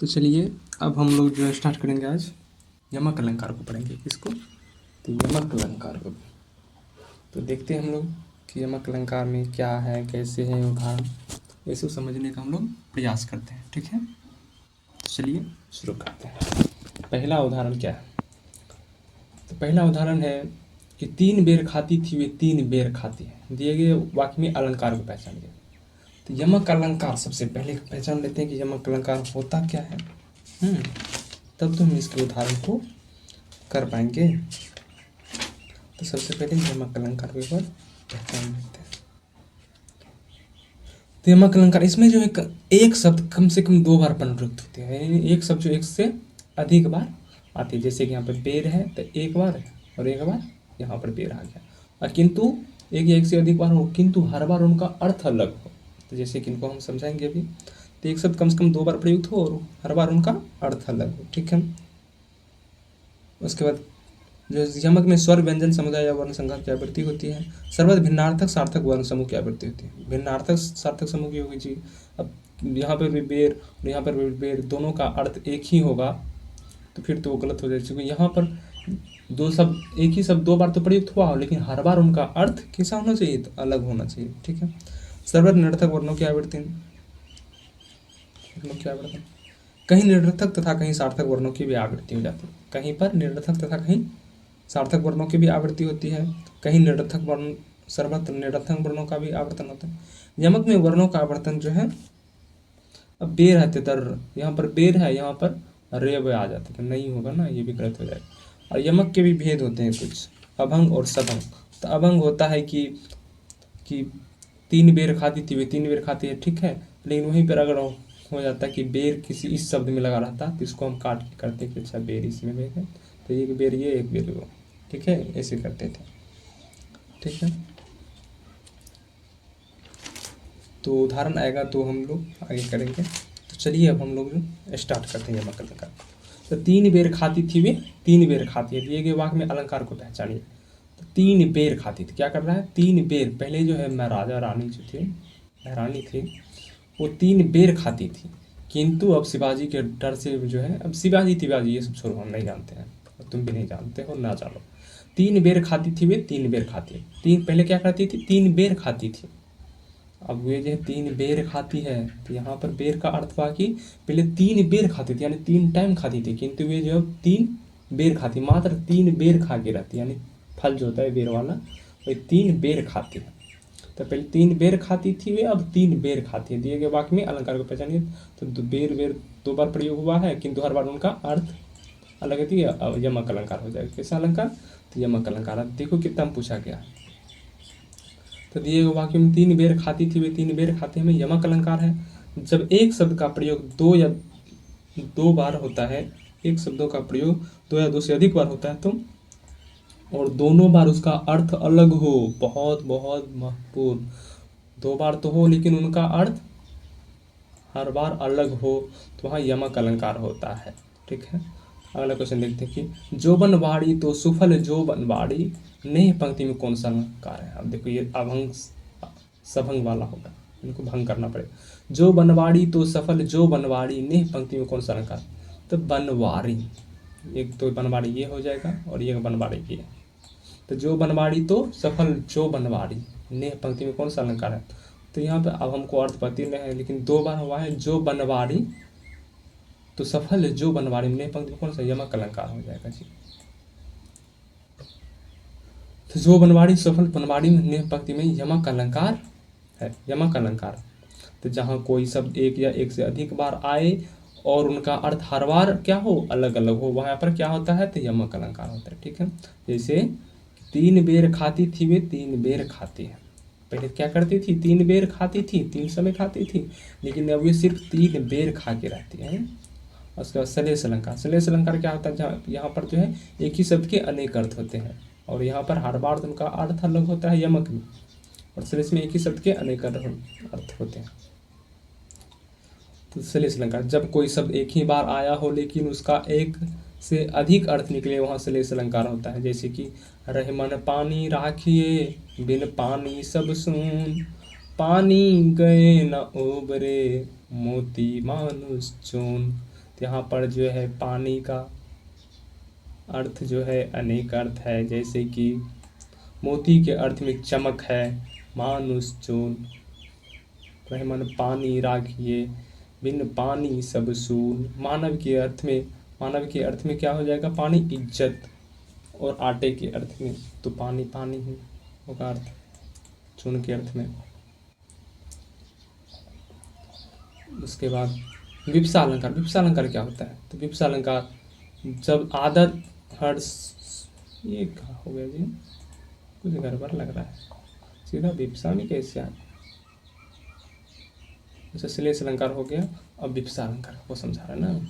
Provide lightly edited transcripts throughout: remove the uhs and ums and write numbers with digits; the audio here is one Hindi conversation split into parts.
तो चलिए अब हम लोग जो है स्टार्ट करेंगे आज यमक अलंकार को पढ़ेंगे। किसको? तो यमक अलंकार को। तो देखते हैं हम लोग कि यमक अलंकार में क्या है, कैसे है उदाहरण, ये सब समझने का हम लोग प्रयास करते हैं। ठीक है, तो चलिए शुरू करते हैं। पहला उदाहरण क्या है? तो पहला उदाहरण है कि 3 बेर खाती थी वे 3 बेर खाती है। दिए गए वाक्य में अलंकार को पहचानिए। तो यमक अलंकार सबसे पहले पहचान लेते हैं कि यमक अलंकार होता क्या है। तब तो हम इसके उदाहरण को कर पाएंगे। तो सबसे पहले यमक अलंकार को एक बार पहचान लेते हैं। तो यमक अलंकार, इसमें जो है एक शब्द कम से कम 2 बार पुनरुक्त होते हैं। एक शब्द जो एक से अधिक बार आती है। जैसे कि यहाँ पर बेर है तो एक बार है और एक बार यहाँ पर बेर आ गया। और किंतु एक या एक से अधिक बार हो, किंतु हर बार उनका अर्थ अलग हो। तो जैसे कि इनको हम समझाएंगे अभी। तो एक शब्द कम से कम 2 बार प्रयुक्त हो और हर बार उनका अर्थ अलग हो। ठीक है, उसके बाद जो यमक में स्वर व्यंजन समुदाय या वर्ण संघ की आवृत्ति होती है। सर्वत्र भिन्नार्थक सार्थक वर्ण समूह की आवृत्ति होती है। भिन्नार्थक सार्थक समूह की होगी जी। अब यहाँ पर भी बेर और यहाँ पर भी बेर, दोनों का अर्थ एक ही होगा तो फिर तो वो गलत हो जाएगा। क्योंकि यहाँ पर दो शब्द, एक ही शब्द 2 बार तो प्रयुक्त हुआ हो, लेकिन हर बार उनका अर्थ कैसा होना चाहिए? तो अलग होना चाहिए। ठीक है, सर्वत्र निरर्थक वर्णों की आवृत्ति, कहीं निरर्थक तथा कहीं सार्थक वर्णों की भी आवृत्ति हो जाती है। कहीं पर निरर्थक तथा कहीं सार्थक वर्णों की भी आवृत्ति होती है। कहीं निरर्थक वर्ण, सर्वत्र निरर्थक वर्णों का भी आवर्तन होता है। यमक में वर्णों का आवर्तन जो है, अब बेर है तर, यहाँ पर बेर है, यहाँ पर रेब आ जाता है तो नहीं होगा ना, ये भी गलत हो जाएगा। और यमक के भी भेद होते हैं कुछ, अभंग और सभंग। तो अभंग होता है कि 3 बेर खाती थी वे 3 बेर खाती है। ठीक है, लेकिन वहीं पर अगर हो जाता है कि बेर किसी इस शब्द में लगा रहता तो इसको हम काट के करते कि अच्छा बेर इसमें बेर है तो एक बेर ये एक बेर वो। ठीक है, ऐसे करते थे। ठीक है, तो उदाहरण आएगा तो हम लोग आगे करेंगे। तो चलिए अब हम लोग स्टार्ट करते हैं यमक अलंकार। तो 3 बेर खाती थी वे 3 बेर खाती है। दिए गए वाक्य में अलंकार को पहचानिए। तो 3 बेर खाती थी, क्या कर रहा है? 3 बेर। पहले जो है महाराजा रानी जो थे, महारानी थी, वो 3 बेर खाती थी। किंतु अब शिवाजी के डर से जो है, अब शिवाजी तिवाजी ये सब छोड़ो, हम नहीं जानते हैं, तुम भी नहीं जानते हो ना जानो। 3 बेर खाती थी वे 3 बेर खाती है। 3 पहले क्या करती थी? 3 बेर खाती थी। अब वे जो है 3 बेर खाती है, तो यहाँ पर बेर का अर्थ हुआ कि पहले 3 बेर खाती थी, यानी 3 टाइम खाती थी। किंतु वे जो 3 बेर खाती, मात्र 3 बेर खा के रहती, यानी फल जो होता है बेर वाला, वही 3 बेर खाती है। तो पहले 3 बेर खाती थी वे, अब 3 बेर खाती है। दिए गए वाक्य में अलंकार को पहचानिए। तो बेर बेर 2 बार प्रयोग हुआ है, किंतु हर बार उनका अर्थ अलग है। अब यमक अलंकार हो जाएगा। कैसा अलंकार? तो यमक अलंकार। अब देखो कितना पूछा गया है। तो दिए गए वाक्य में 3 बेर खाती थी वे 3 बेर खाते हैं में यमक अलंकार है। जब एक शब्द का प्रयोग 2 या 2 बार होता है, एक शब्दों का प्रयोग 2 या 2 से अधिक बार होता है तो, और दोनों बार उसका अर्थ अलग हो, बहुत बहुत महत्वपूर्ण, 2 बार तो हो लेकिन उनका अर्थ हर बार अलग हो, तो वहाँ यमक अलंकार होता है। ठीक है, अगला क्वेश्चन देखते हैं कि जो बनवाड़ी तो सुफल जो बनवाड़ी, नेह पंक्ति में कौन सा अलंकार है? अब देखो ये अभंग सभंग वाला होगा, इनको भंग करना पड़ेगा। जो बनवाड़ी तो सफल जो बनवाड़ी, नेह पंक्ति में कौन सा अलंकार? तो बनवाड़ी, एक तो बनवाड़ी ये हो जाएगा और ये बनवाड़ी ये। तो जो बनवाड़ी तो सफल जो बनवाड़ी, नेह पंक्ति में कौन सा अलंकार है? तो यहाँ पे अब हमको अर्थ पति नहीं है, लेकिन 2 बार हुआ है। जो बनवाड़ी तो सफल जो बनवाड़ी, नेह पंक्ति में कौन सा? यमक अलंकार हो जाएगा जी। तो जो बनवाड़ी सफल बनवाड़ी में नेह पंक्ति में यमक अलंकार है, यमक अलंकार। तो जहाँ कोई शब्द एक या एक से अधिक बार आए और उनका अर्थ हर बार क्या हो? अलग अलग हो, वहाँ पर क्या होता है? तो यमक अलंकार होता है। ठीक है, जैसे 3 बेर खाती थी वे 3 बेर खाती है। पहले क्या करती थी? 3 बेर खाती थी, 3 समय खाती थी, लेकिन अब ये सिर्फ 3 बेर खा के रहती है। उसके बाद सलेस अलंकार। सलेस अलंकार क्या होता है? जहाँ यहाँ पर जो है एक ही शब्द के अनेक अर्थ होते हैं और यहाँ पर हर बार उनका अर्थ अलग होता है यमक में, और सलेस में एक ही शब्द के अनेक अर्थ होते हैं। तो सलेस अलंकार, जब कोई शब्द एक ही बार आया हो लेकिन उसका एक से अधिक अर्थ निकले, वहाँ सलेस अलंकार होता है। जैसे कि रहमन पानी राखिए, बिन पानी सब सून, पानी गए न ओबरे, मोती मानुष चून। तो यहाँ पर जो है पानी का अर्थ जो है अनेक अर्थ है, जैसे कि मोती के अर्थ में चमक है, मानुष चून मन पानी राखिए, बिन पानी सब सून। मानव के अर्थ में क्या हो जाएगा, पानी इज्जत, और आटे के अर्थ में तो पानी पानी ही होगा अर्थ, चून के अर्थ में। उसके बाद विप्सा अलंकार। विप्सा अलंकार क्या होता है, तो विप्सा अलंकार जब आदर हर्ष, ये कहाँ हो गया जी, कुछ गड़बड़ लग रहा है, सीधा विप्सा में कैसे आए। जैसे श्लेष अलंकार हो गया, अब विप्सा अलंकार को समझा रहा है ना।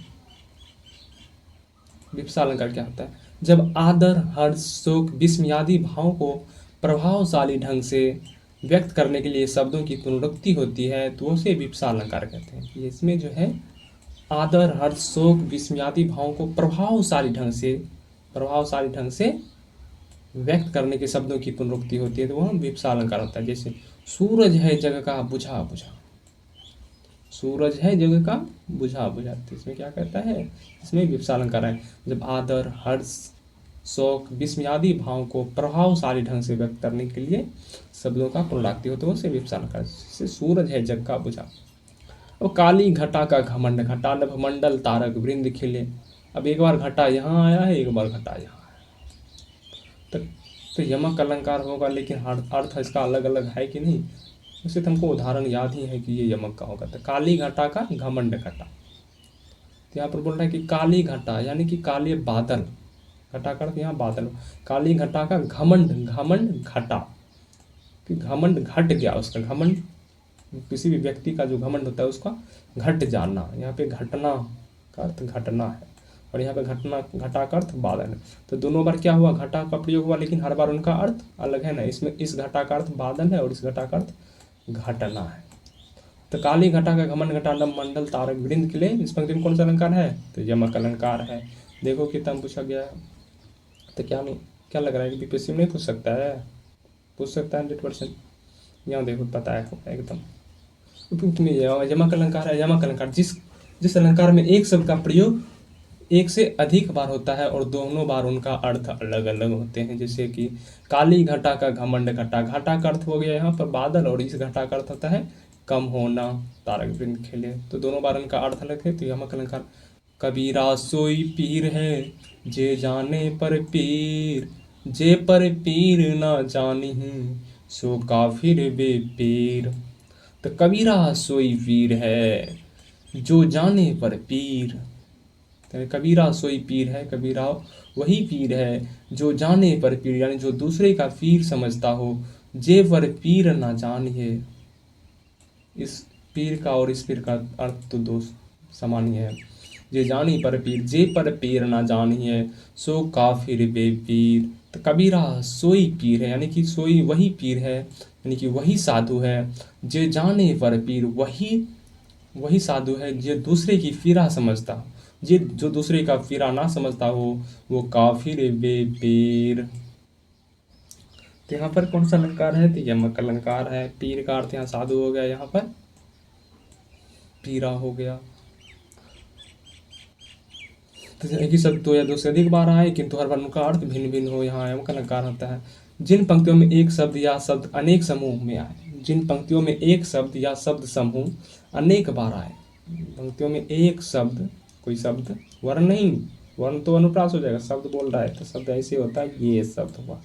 विप्सा अलंकार क्या होता है, जब आदर हर्ष शोक विस्मय आदि भावों को प्रभावशाली ढंग से व्यक्त करने के लिए शब्दों की पुनरुक्ति होती है तो उसे विप्सा अलंकार कहते हैं। इसमें जो है आदर हर्ष शोक विस्मय आदि भावों को प्रभावशाली ढंग से व्यक्त करने के शब्दों की पुनरुक्ति होती है तो वह विप्सा अलंकार होता है। जैसे सूरज है जग का बुझा बुझा, सूरज है जग का बुझा बुझा, तो इसमें क्या कहता है, इसमें विप्सा अलंकार है। जब आदर हर्ष शोक विस्मय आदि भावों को प्रभावशाली ढंग से व्यक्त करने के लिए शब्दों का पुनरुक्ति हो तो उसे विप्सा अलंकार। जैसे सूरज है जग का बुझा। और काली घटा का घमंड, घटा नभ मंडल तारक वृंद खिले। अब एक बार घटा यहाँ आया है, एक बार घटा यहाँ आया, तो यमक अलंकार होगा, लेकिन अर्थ इसका अलग अलग है कि नहीं, उसे तो हमको उदाहरण याद ही है कि ये यमक का होगा। तो काली घटा का घमंड घटा, तो यहाँ पर बोल रहा है कि काली घटा यानी कि काले बादल, घटा कर यहाँ बादल, काली घटा का घमंड घटा, कि घमंड घट गया, उसका घमंड किसी भी व्यक्ति का जो घमंड होता है उसका घट जाना। यहाँ पे घटना का अर्थ घटना है, और यहाँ पे घटा का अर्थ बादल है। तो दोनों बार क्या हुआ, घटा का प्रयोग हुआ, लेकिन हर बार उनका अर्थ अलग है ना। इसमें इस घटा का अर्थ बादल है और इस घटा का अर्थ घटना है। तो काली घटा का घमंड घटा नभ मंडल तारक वृंद खिले, इस पंक्ति में कौन सा अलंकार है, तो यमक अलंकार है। देखो कितना पूछा गया है, तो क्या लग रहा है कि बीपीएससी में नहीं पूछ सकता है, पूछ सकता है 100%। यहाँ देखो पता है एकदम, तुम्हें यमक अलंकार है। यमक अलंकार जिस अलंकार में एक शब्द का प्रयोग एक से अधिक बार होता है और दोनों बार उनका अर्थ अलग अलग होते हैं। जैसे कि काली घटा का घमंड घटा, घटा का अर्थ हो गया यहाँ पर बादल, और इस घटा का अर्थ होता है कम होना, तारक वृंद खिले, तो दोनों बार उनका अर्थ अलग है। तो यमक अलंकार। कबीरा सोई पीर है जे जाने पर पीर, जे पर पीर ना जानी सो काफिर बे पीर। तो कबीरा सोई पीर है जो जाने पर पीर, कबीरा सोई पीर है, कबीरा वही पीर है जो जाने पर पीर, यानी जो दूसरे का पीर समझता हो। जे पर पीर ना जानिए, इस पीर का और इस पीर का अर्थ तो दो समान ही है। जे जानी पर पीर, जे पर पीर ना जानिए सो काफिर बे पीर। तो कबीरा सोई पीर है, यानी कि सोई वही पीर है, यानी कि वही साधु है। जे जाने पर पीर, वही साधु है जो दूसरे की पीरा समझता हो। जो दूसरे का पीरा ना समझता हो वो काफिर बे पीर। तो यहाँ पर कौन सा अलंकार है, तो यमक अलंकार है। पीर का अर्थ यहाँ साधु हो गया, यहाँ पर पीरा हो गया। तो एक ही शब्द दो या दो से अधिक बार आए किंतु हर बार उनका अर्थ भिन्न भिन्न हो, यहाँ यमक अलंकार होता है। जिन पंक्तियों में एक शब्द या शब्द अनेक समूह में आए, जिन पंक्तियों में एक शब्द या शब्द समूह अनेक बार आए, पंक्तियों में एक शब्द, कोई शब्द वर्ण नहीं, वर्ण तो अनुप्रास हो जाएगा, शब्द बोल रहा है तो शब्द ऐसे होता है, ये शब्द हुआ,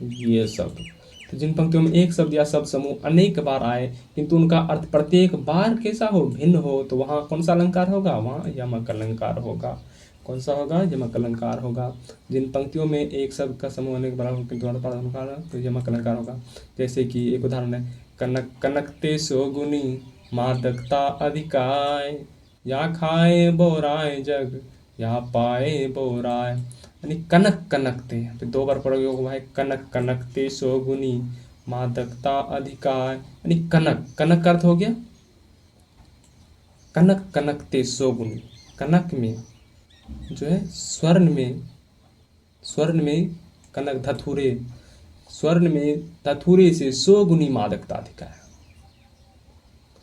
ये शब्द। तो जिन पंक्तियों में एक शब्द या शब्द समूह अनेक बार आए किंतु उनका अर्थ प्रत्येक बार कैसा हो, भिन्न हो, तो वहाँ कौन सा अलंकार होगा, वहाँ यमक अलंकार होगा। कौन सा होगा, यमक अलंकार होगा। जिन पंक्तियों में एक शब्द का समूह अनेक बार हो किंतु अलंकार तो यमक अलंकार होगा। जैसे कि एक उदाहरण है, कनकते सोगुनी मादकता अधिकाय, या खाए बोराए जग या पाए बोराए, यानी कनक कनकते, तो दो बार प्रयोग हुआ है, कनक कनकते सोगुनी मादकता अधिकार, यानी कनक, कनक का अर्थ हो गया कनक कनकते सोगुनी, कनक में जो है स्वर्ण में कनक धतूरे, स्वर्ण में धतूरे से 100 गुनी मादकता अधिकार है।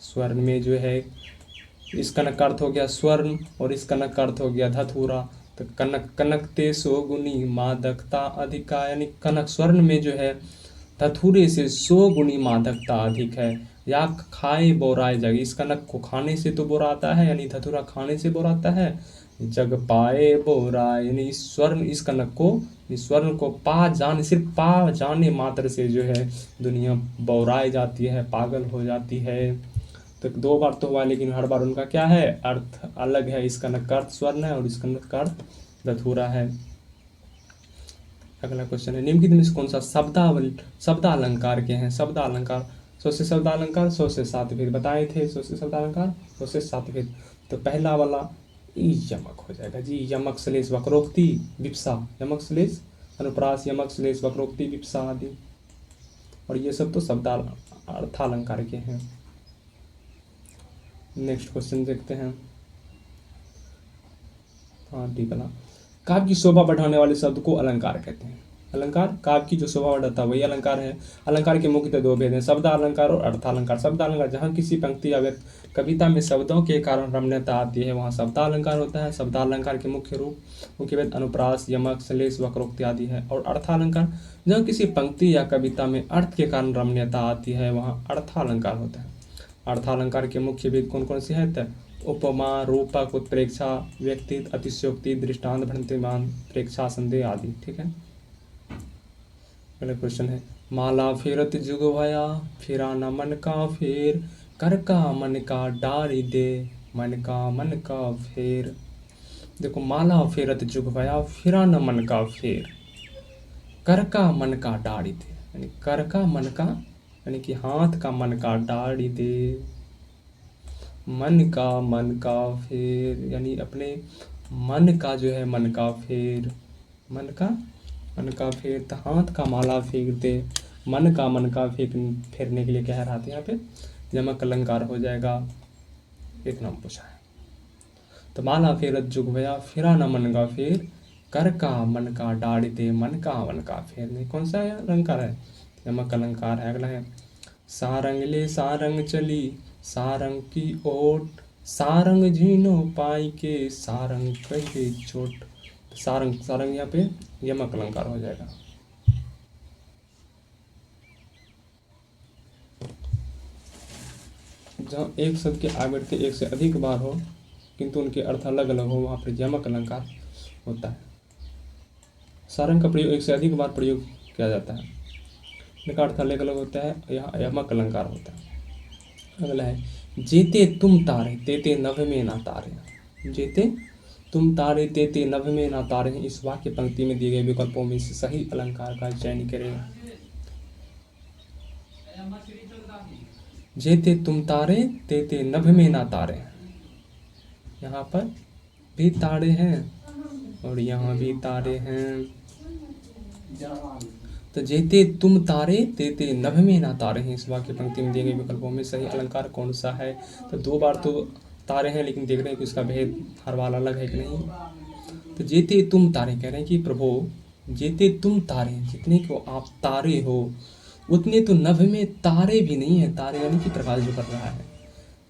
स्वर्ण में जो है इस कनक का अर्थ हो गया स्वर्ण और इस कनक का अर्थ हो गया धतूरा। तो कनक कनकते सो गुनी मादकता अधिका, यानी कनक स्वर्ण में जो है धतूरे से 100 गुनी मादकता अधिक है। या खाए बोराए जग, इस कनक को खाने से तो बोराता है, यानी धतूरा खाने से बोराता है। जग पाए बोराए, यानी इस स्वर्ण इस कनक को इस स्वर्ण को पा जाने सिर्फ पा जाने मात्र से जो है दुनिया बौराई जाती है, पागल हो जाती है। तो 2 बार तो हुआ, लेकिन हर बार उनका क्या है अर्थ अलग है। इस कनक का अर्थ स्वर्ण है और इस कनक का अर्थ धतूरा है। अगला क्वेश्चन है, निम्नलिखित में से कौन सा शब्दालंकार के हैं? शब्दालंकार 100 से शब्दालंकार 100 से सातवेद बताए थे। 100 से शब्दालंकार 100 से सातवेद। तो पहला वाला यमक हो जाएगा जी। यमक श्लेष वक्रोक्ति विप्सा, यमक श्लेष अनुप्रास, यमक श्लेष वक्रोक्ति विप्सा आदि। और ये सब तो अर्थालंकार के हैं। नेक्स्ट क्वेश्चन देखते हैं। हाँ ठीक है ना। काव्य की शोभा बढ़ाने वाले शब्द को अलंकार कहते हैं। अलंकार काव्य की जो शोभा बढ़ाता है वही अलंकार है। अलंकार के मुख्यतः 2 भेद हैं, शब्दालंकार और अर्थालंकार। शब्दालंकार जहाँ किसी पंक्ति या कविता में शब्दों के कारण रमणीयता आती है वहाँ शब्दालंकार होता है। शब्दालंकार के मुख्य भेद अनुप्रास, यमक, श्लेष, वक्रोक्ति आदि है। और अर्थालंकार जहाँ किसी पंक्ति या कविता में अर्थ के कारण रमणीयता आती है वहाँ अर्थालंकार होता है। अर्थालंकार के मुख्य भेद कौन कौन से हैं? उपमा, रूपक, उत्प्रेक्षा, व्यक्तित्व, अतिशयोक्ति, दृष्टांत, भ्रांतिमान, प्रेक्षा, संदेह आदि। ठीक है। अगला क्वेश्चन है, माला फेरत जुग भया फिरा न मन का फेर, कर का मन का डारी दे मन का फेर। देखो, माला फेरत जुग भया फिरा न मन का फेर, कर का मन का डारी दे, यानी कर का मन का यानी कि हाथ का मन का डारी दे, मन का फेर, यानी अपने मन का जो है मन का फेर, मन का फेर, तो हाथ का माला फेर दे, मन का फेरने के लिए कह रहा था यहाँ पे यमक अलंकार हो जाएगा। एक नाम पूछा है। तो माला फेरत जुग भया फिरा न मन का फेर, कर का मन का डाड़ी दे मन का फेर। नहीं, कौन सा है अलंकार है? यमक अलंकार है। अगला है, सारंग ले सारंग चली सारंग की ओट, सारंग झीनो पाई के सारंग कहे चोट। सारंग यहाँ पे यमक अलंकार हो जाएगा। जहाँ एक शब्द के आवृत्ति एक से अधिक बार हो किंतु उनके अर्थ अलग अलग हो वहाँ पर यमक अलंकार होता है। सारंग का प्रयोग एक से अधिक बार प्रयोग किया जाता है, इनका अर्थ अलग अलग होता है, यहाँ यमक अलंकार होता है। अगला है, जेते तुम तारे तेते नभ में ना तारे। जेते तुम तारे तेते नभ में ना तारे, इस वाक्य पंक्ति में दिए गए विकल्पों में से सही अलंकार का चयन करें। जेते तुम तारे तेते नभ में ना तारे, यहाँ पर भी तारे हैं और यहाँ भी तारे हैं। तो जेते तुम तारे तेते नभ में ना तारे हैं, इस वाक्य पंक्ति में दिए गए विकल्पों में सही अलंकार कौन सा है? तो 2 बार तो तारे हैं, लेकिन देख रहे हैं कि उसका भेद हर बार अलग है कि नहीं। तो जेते तुम तारे कह रहे हैं कि प्रभु जेते तुम तारे, जितने को आप तारे हो उतने तो नभ में तारे भी नहीं है। तारे यानी कि प्रकाश जो कर रहा है,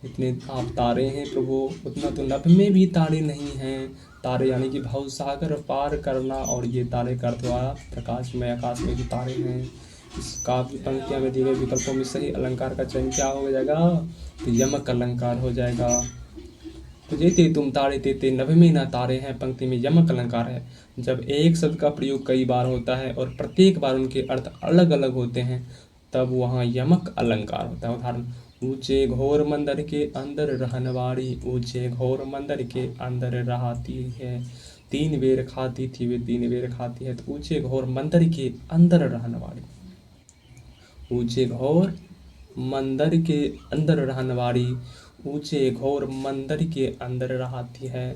जितने आप तारे हैं प्रभु उतना तो नभ में भी तारे नहीं हैं। तारे यानी कि भव सागर पार करना, और ये तारे का अर्थ हुआ प्रकाश में आकाश में भी तारे हैं। इस काव्य पंक्तियाँ में दिए गए विकल्पों में सही अलंकार का चयन क्या हो जाएगा? तो यमक अलंकार हो जाएगा। तो जेते तुम तारे तेते नभ में ना तारे हैं पंक्ति में यमक अलंकार है। जब एक शब्द का प्रयोग कई बार होता है और प्रत्येक बार उनके अर्थ अलग अलग होते हैं तब वहाँ यमक अलंकार होता है। उदाहरण, ऊंचे घोर मंदिर के अंदर रहनवाड़ी, ऊंचे घोर मंदिर के अंदर रहती है, 3 बेर खाती थी वे 3 बेर खाती है। तो ऊंचे घोर मंदिर के अंदर रहनवाड़ी, ऊंचे घोर मंदिर के अंदर रहनवाड़ी, ऊंचे घोर मंदिर के अंदर रहती है।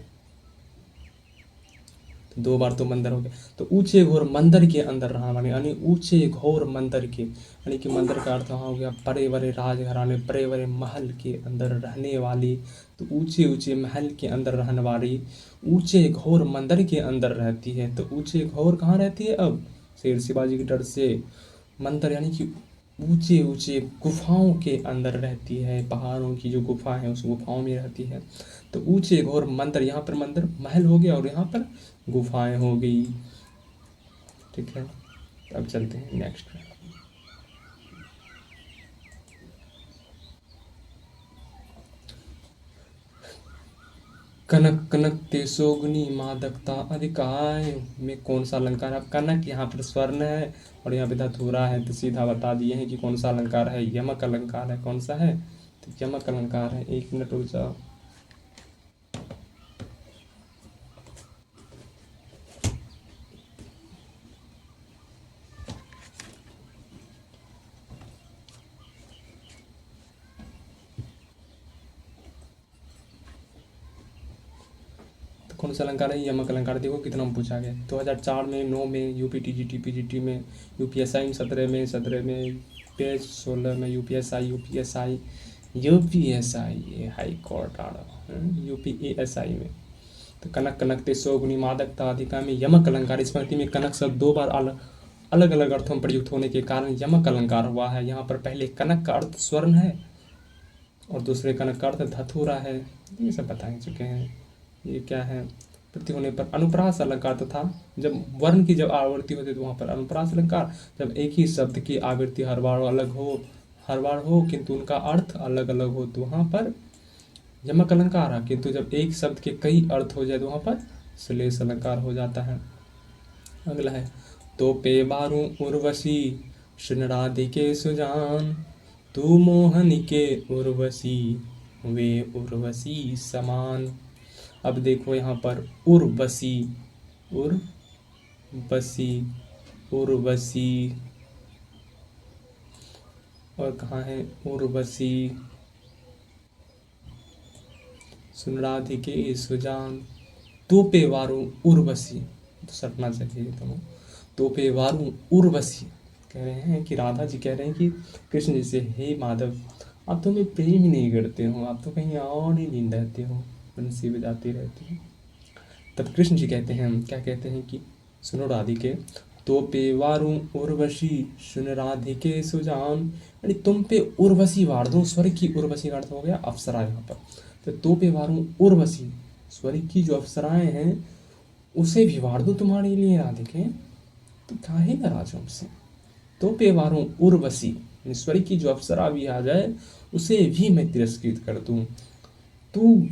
तो 2 बार तो मंदिर हो गया। तो ऊंचे घोर मंदिर के अंदर रहनवाड़ी, यानी ऊंचे घोर मंदिर के, यानी कि मंदिर का अर्थ वहाँ हो गया बड़े बड़े राजघराने बड़े बड़े महल के अंदर रहने वाली। तो ऊंचे ऊंचे महल के अंदर रहने वाली ऊंचे घोर मंदिर के अंदर रहती है। तो ऊंचे घोर कहाँ रहती है? अब शेर शिवाजी के डर से। मंदिर यानी कि ऊंचे ऊंचे गुफाओं के अंदर रहती है, पहाड़ों की जो गुफा है उस गुफाओं में रहती है। तो ऊंचे घोर मंदिर, यहाँ पर मंदिर महल हो गया और यहाँ पर गुफाएं हो गई। ठीक है, अब चलते हैं नेक्स्ट। कनक कनक ते सोगनी मादकता अधिकाय में कौन सा अलंकार है? अब कनक यहाँ पर स्वर्ण है और यहाँ पे धतूरा है, तो सीधा बता दिए हैं कि कौन सा अलंकार है, यमक अलंकार है। कौन सा है? तो यमक अलंकार है। 1 मिनट रुक जाओ। तो कौन सा अलंकार है? यमक अलंकार। देखो कितना पूछा गया, 2004 में, 9 में, यूपीटीजीटी पीजीटी में, यूपीएसआई में 17 में, पेज 16 में, यूपीएसआई हाई कोर्ट आड़ा, यूपीएसआई में। तो कनक कनक ते सोगुनी मादकता अधिका में यमक अलंकार। स्मृति में कनक शब्द 2 बार अलग अलग अर्थों में प्रयुक्त होने के कारण यमक अलंकार हुआ है। यहाँ पर पहले कनक का अर्थ स्वर्ण है और दूसरे कनक का अर्थ धतूरा है। ये सब बता चुके हैं। ये क्या है? प्रति होने पर अनुप्रास अलंकार तथा जब वर्ण की जब आवृत्ति होती है तो वहाँ पर अनुप्रास अलंकार। जब एक ही शब्द की आवृत्ति हर बार हो किंतु उनका अर्थ अलग अलग हो तो वहाँ पर यमक अलंकार है। किंतु जब एक शब्द के कई अर्थ हो जाए तो वहाँ पर श्लेष अलंकार हो जाता है। अगला है, तो पे बारू उर्वशी श्रृणराधिके सुजान, तू मोहन के उर्वशी वे उर्वशी समान। अब देखो यहाँ पर उर्वशी और कहाँ है उर्वशी? सुनराधिके सुजान, तोपे वारू उर्वशी। तो सटना चाहिए दोनों। तोपे वारू उर्वशी कह रहे हैं कि राधा जी कह रहे हैं कि कृष्ण जी से, हे माधव आप तो मैं प्रेम ही नहीं करते हो, आप तो कहीं और ही लीन रहते हो, बंसी बजाती रहती हो। तब कृष्ण जी कहते हैं, क्या कहते हैं कि सुनो राधिके, तो पे वारू उर्वशी सुन राधिके सुजान, यानी तुम पे उर्वशी वार दूं। स्वर्ग की उर्वशी का अर्थ हो गया अप्सरा यहाँ पर। तो पे वारू उर्वशी, स्वर्ग की जो अप्सराएं हैं उसे भी वार दूं तुम्हारे लिए राधिके, तो काहे नाराज हो हमसे। तो पे वारू उर्वशी, स्वर्ग की जो अप्सरा भी आ जाए उसे भी मैं तिरस्कृत कर दूं। तू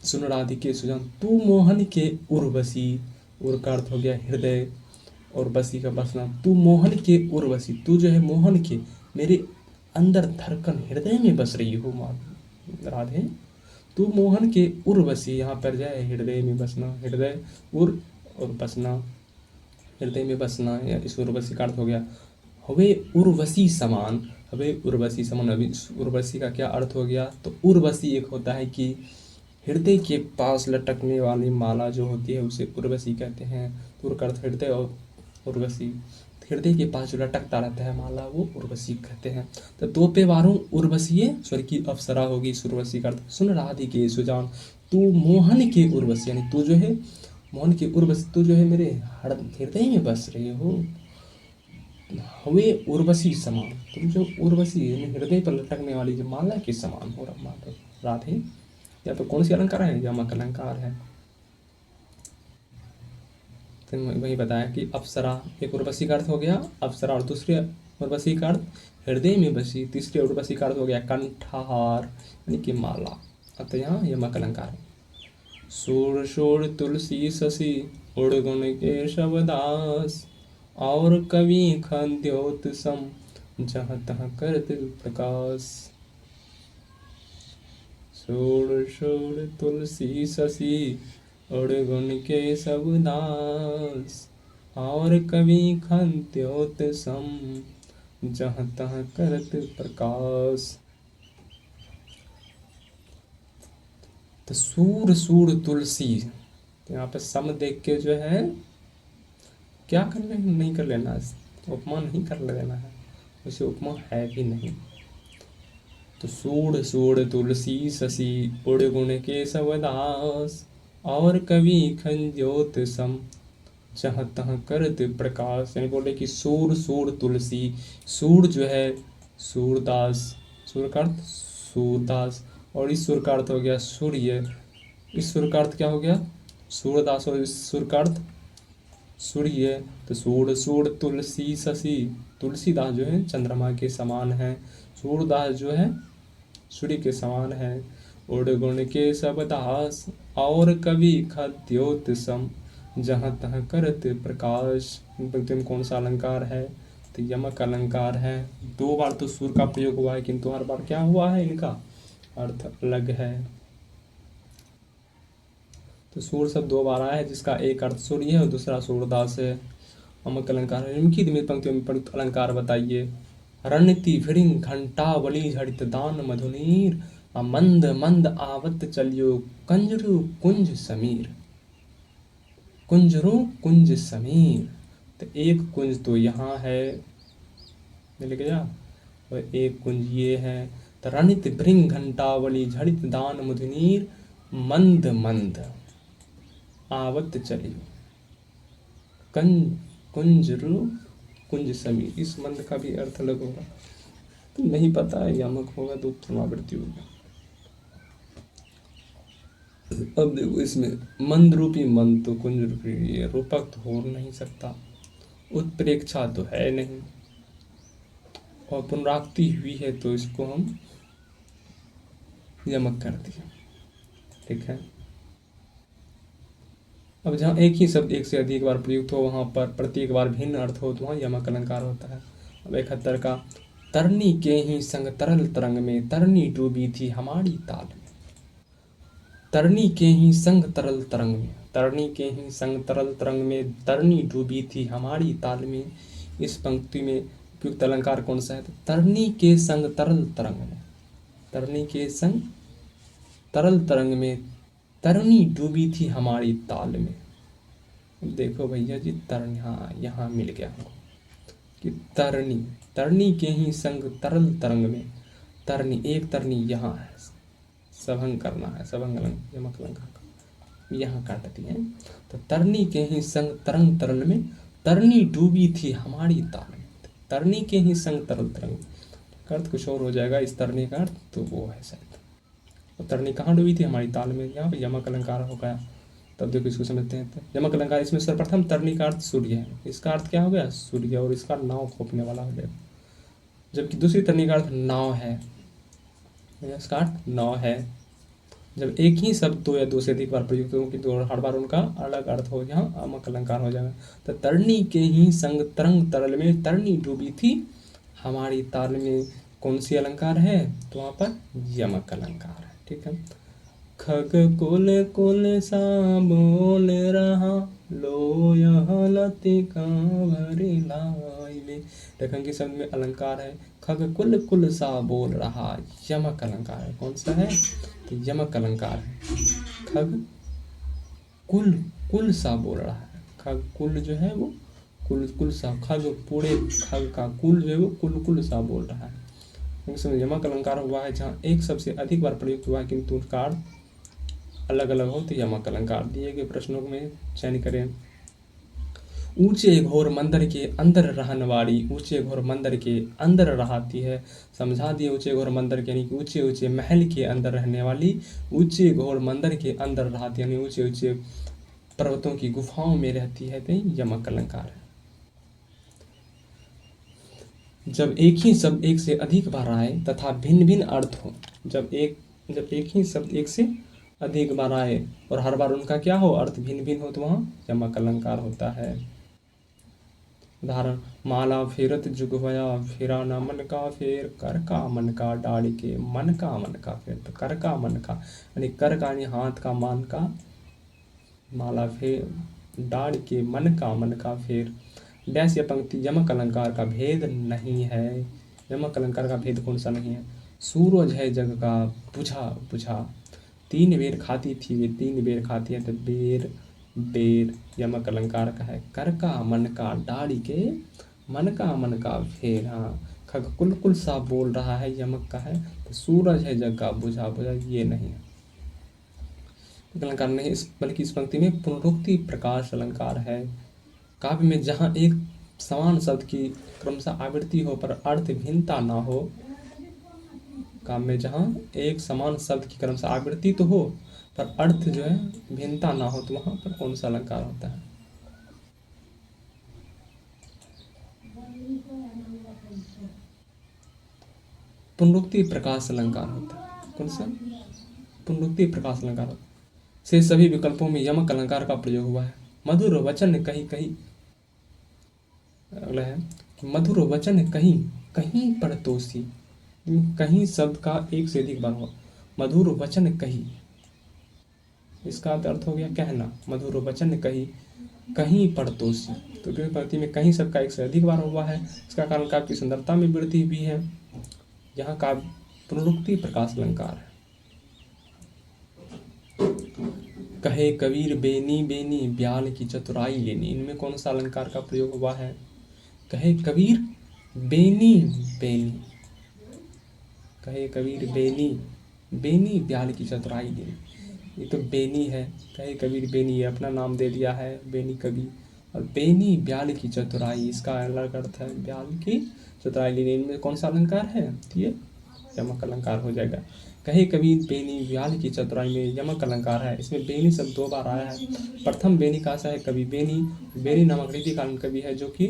सुन राधिके सुजान, तू मोहन के उर्वशी, उर का अर्थ हो गया हृदय और बसी का बसना। तू मोहन के उर्वशी, तू जो है मोहन के मेरे अंदर धड़कन हृदय में बस रही हो राधे। तू मोहन के उर्वशी, यहाँ पर जाए हृदय में बसना, हृदय उर और बसना, हृदय में बसना, या इस उर्वशी का अर्थ हो गया हवे उर्वशी समान। हवे उर्वशी समान, अभी उर्वशी का क्या अर्थ हो गया? तो उर्वशी एक होता है कि हृदय के पास लटकने वाली माला जो होती है उसे उर्वशी कहते हैं। तो उर का अर्थ हृदय और उर्वशी, हृदय के पास जो लटकता रहता है माला वो उर्वशी कहते हैं। तो दो पे वारू उर्वशी स्वर की अप्सरा होगी उर्वशी का अर्थ। सुन राधिके सुजान, तू मोहन के उर्वशी, यानी तू जो है मोहन के उर्वशी, तू जो है मेरे हृदय में बस रही हो। हवे उर्वशी समान, तुम जो उर्वशी यानी हृदय पर लटकने वाली जो माला के समान हो राधे। या तो कौन सी अलंकार है? यमक अलंकार है। फिर वही बताया कि अप्सरा, एक उर्वशी का अर्थ हो गया अप्सरा, और दूसरे उर्वशी का अर्थ हृदय में बसी, तीसरे उर्वशी का अर्थ हो गया कंठहार यानी कि माला। अतः यहाँ यमक अलंकार है। सूर शोर तुलसी शशि उड़ गुण के शबदास, और कवि खंद्योत सम जहाँ तहाँ करत प्रकाश। सोड़ सोड़ तुलसी शशि उड़ गुण के सब दास, और कवि खंत्योत सम जहाँ तहाँ करत प्रकाश। तो सूर सूर तुलसी, तो यहाँ पे सम देख के जो है क्या करना नहीं कर लेना, उपमा नहीं कर लेना है, उसे उपमा है भी नहीं। तो सूढ़ सूढ़ तुलसी शशि उड़ गुण के सवदास, और कवि खंज्योत सम जहाँ तहाँ करत प्रकाश। यानी बोले कि सूर सूर तुलसी, सूर जो है सूरदास, सूर्य का अर्थ सूरदास, और इस सूर्य का अर्थ हो गया सूर्य, इस सूर्य का अर्थ क्या हो गया सूरदास, और इस सूर्य का अर्थ सूर्य। तो सूर सूर तुलसी शशि, तुलसीदास जो है चंद्रमा के समान है, सूरदास जो है सूर्य के समान है। उड़ गुण के सब दास और कवि खद्योतसम, जहाँ तहाँ करत प्रकाश। पंक्ति में कौन सा अलंकार है, तो यमक अलंकार है। दो बार तो सूर का प्रयोग हुआ है, किंतु हर बार क्या हुआ है, इनका अर्थ अलग है। तो सूर शब्द दो बार आया है, जिसका एक अर्थ सूर्य है और दूसरा सूरदास है। यमक अलंकार है। निम्नलिखित में पंक्तियों में प्रयुक्त अलंकार बताइए। रणति भृंग घंटावली झड़ित दान मधुनीर, मंद मंद आवत चलियो कंजरू कुंज समीर। कुंजरू कुंज समीर, तो एक कुंज तो यहाँ है, मिल गया, और एक कुंज ये है। तो रणित भृंग घंटावली झड़ित दान मधुनीर, मंद मंद आवत चलियो कुंजरू कुंज समीर। इस मंद का भी अर्थ अलग होगा, तो नहीं पता है, यमक होगा तो उत्तमावृत्ति होगा। अब देखो इसमें मंद रूपी मंद तो कुंज रूपी ये रूपक तो हो नहीं सकता, उत्प्रेक्षा तो है नहीं, और पुनरावृत्ति हुई है तो इसको हम यमक कर दिए। ठीक है। अब जहाँ एक ही शब्द एक से अधिक बार प्रयुक्त हो वहाँ पर प्रत्येक बार भिन्न अर्थ हो तो वहाँ यमक अलंकार होता है। अब 71 का, तरनी के ही संग तरल तरंग में तरनी डूबी थी हमारी ताल में। तरनी के ही संग तरल तरंग में, तरनी के ही संग तरल तरंग में तरनी डूबी थी हमारी ताल में। इस पंक्ति में उपयुक्त अलंकार कौन सा है, तो तरनी के संग तरल तरंग में, तरनी के संग तरल तरंग में तरनी डूबी थी हमारी ताल में। देखो भैया जी तरनी, हाँ यहाँ मिल गया हमको कि तरनी, तरनी के ही संग तरल तरंग में, तरनी एक तरनी यहाँ है, सभंग करना है, सभंग यमक अलंकार यहाँ काट दिए। तो तरनी के ही संग तरंग तरल में तरनी डूबी थी हमारी ताल में, तरनी के ही संग तरल तरंग का अर्थ कुछ और हो जाएगा, इस तरनी का अर्थ तो वो है शायद। और तरनी कहाँ डूबी थी हमारी ताल में, यहाँ पे यमक अलंकार हो गया। तब देखो इसको समझते हैं। यमक अलंकार इसमें सर्वप्रथम तरनी का अर्थ सूर्य है, इसका अर्थ क्या हो गया सूर्य, और इसका नाव खोपने वाला हो गया। जबकि दूसरी तरनी का अर्थ नाव है, इसका अर्थ नाव है। जब एक ही शब्द दो या दो से अधिक बार प्रयुक्त हो कि दो हर बार उनका अलग अर्थ हो, यहाँ यमक अलंकार हो जाएगा। तो तरनी के ही संग तरंग तरल में तरनी डूबी थी हमारी ताल में, कौन सी अलंकार है, तो वहाँ पर यमक अलंकार है। ठीक है। खग कुल कुल सा बोल रहा लो यहाँ लतिका भरी लाई में। रेखांकित शब्द में अलंकार है खग कुल कुल सा बोल रहा, यमक अलंकार है। कौन सा है, तो यमक अलंकार है। खग कुल कुल सा बोल रहा है, खग कुल जो है वो कुल कुल सा, खग पूरे खग का कुल जो है वो कुल कुल सा बोल रहा है। इसमें यमक अलंकार हुआ है जहाँ एक शब्द से अधिक बार प्रयुक्त हुआ है किंतु उसका अर्थ अलग अलग हो तो यमक अलंकार। दिए गए प्रश्नों में चयन करें। ऊंचे घोर मंदिर के अंदर रहने वाली, ऊंचे घोर मंदिर के अंदर रहती है, समझा दिए। ऊंचे घोर मंदिर के यानी कि ऊंचे ऊंचे महल के अंदर रहने वाली, ऊंचे घोर मंदिर के अंदर रहती है यानी ऊंचे ऊंचे पर्वतों की गुफाओं में रहती है, तो यमक अलंकार है। जब एक ही शब्द एक से अधिक बार आए तथा भिन्न भिन्न अर्थ हो, जब एक ही शब्द एक से अधिक बार आए और हर बार उनका क्या हो, अर्थ भिन्न भिन्न हो, तो वहाँ यमक अलंकार होता है। उदाहरण, माला फेरत जुग भया फेरा ना मन का फेर, कर का मन का डाली के मन का फेर। तो कर का मन का यानी कर का यानी हाथ का, मान का, माला फेर डाल के मन का फेर। डैश, यह पंक्ति यमक अलंकार का भेद नहीं है। यमक अलंकार का भेद कौन सा नहीं है, सूरज है जग का बुझा बुझा, तीन बेर खाती थी वे तीन बेर खाती है, तो बेर बेर यमक अलंकार का है। कर का मन का डाली के मन का फेर, हाँ खग कुल कुल सा बोल रहा है, यमक का है। तो सूरज है जग का बुझा बुझा, ये नहीं है अलंकार नहीं, बल्कि इस पंक्ति में पुनरुक्ति प्रकाश अलंकार है। काव्य में जहाँ एक समान शब्द की क्रमशः आवृत्ति हो पर अर्थ भिन्नता ना हो। काव्य में जहाँ एक समान शब्द की क्रमशः आवृत्ति तो हो पर अर्थ जो है भिन्नता ना हो, तो वहां पर कौन सा अलंकार होता है? पुनरुक्ति प्रकाश अलंकार होता है। कौन सा? पुनरुक्ति प्रकाश अलंकार होता है। से सभी विकल्पों में यमक अलंकार का प्रयोग हुआ है। मधुर वचन कहीं कहीं, अगला है मधुर वचन कहीं कहीं पर तोसी। कहीं शब्द का एक से अधिक बार हुआ। मधुर वचन कहीं, इसका अर्थ हो गया कहना। मधुर वचन कहीं कहीं पर तोसी, तो पंक्ति में कहीं शब्द का एक से अधिक बार हुआ है। इसका कारण काव्य की सुंदरता में वृद्धि भी है। यहाँ काव्य पुनरुक्ति प्रकाश अलंकार है। कहे कबीर बेनी बेनी ब्याल की चतुराई लेनी, इनमें कौन सा अलंकार का प्रयोग हुआ है? कहे कबीर बेनी बेनी, कहे कबीर बेनी बेनी ब्याल की चतुराई लेनी, ये तो बेनी है। कहे कबीर बेनी, ये अपना नाम दे दिया है, बेनी कबीर। और बेनी ब्याल की चतुराई, इसका अलग अर्थ है ब्याल की चतुराई लेनी। इनमें कौन सा अलंकार है? ये यमक अलंकार हो जाएगा। कहे कबीर बेनी ब्याल की चतुराई में यमक अलंकार है। इसमें बेनी शब्द 2 बार आया है। प्रथम बेनी का है कवि बेनी, बेनी नामक रीतिकालीन कवि है जो कि,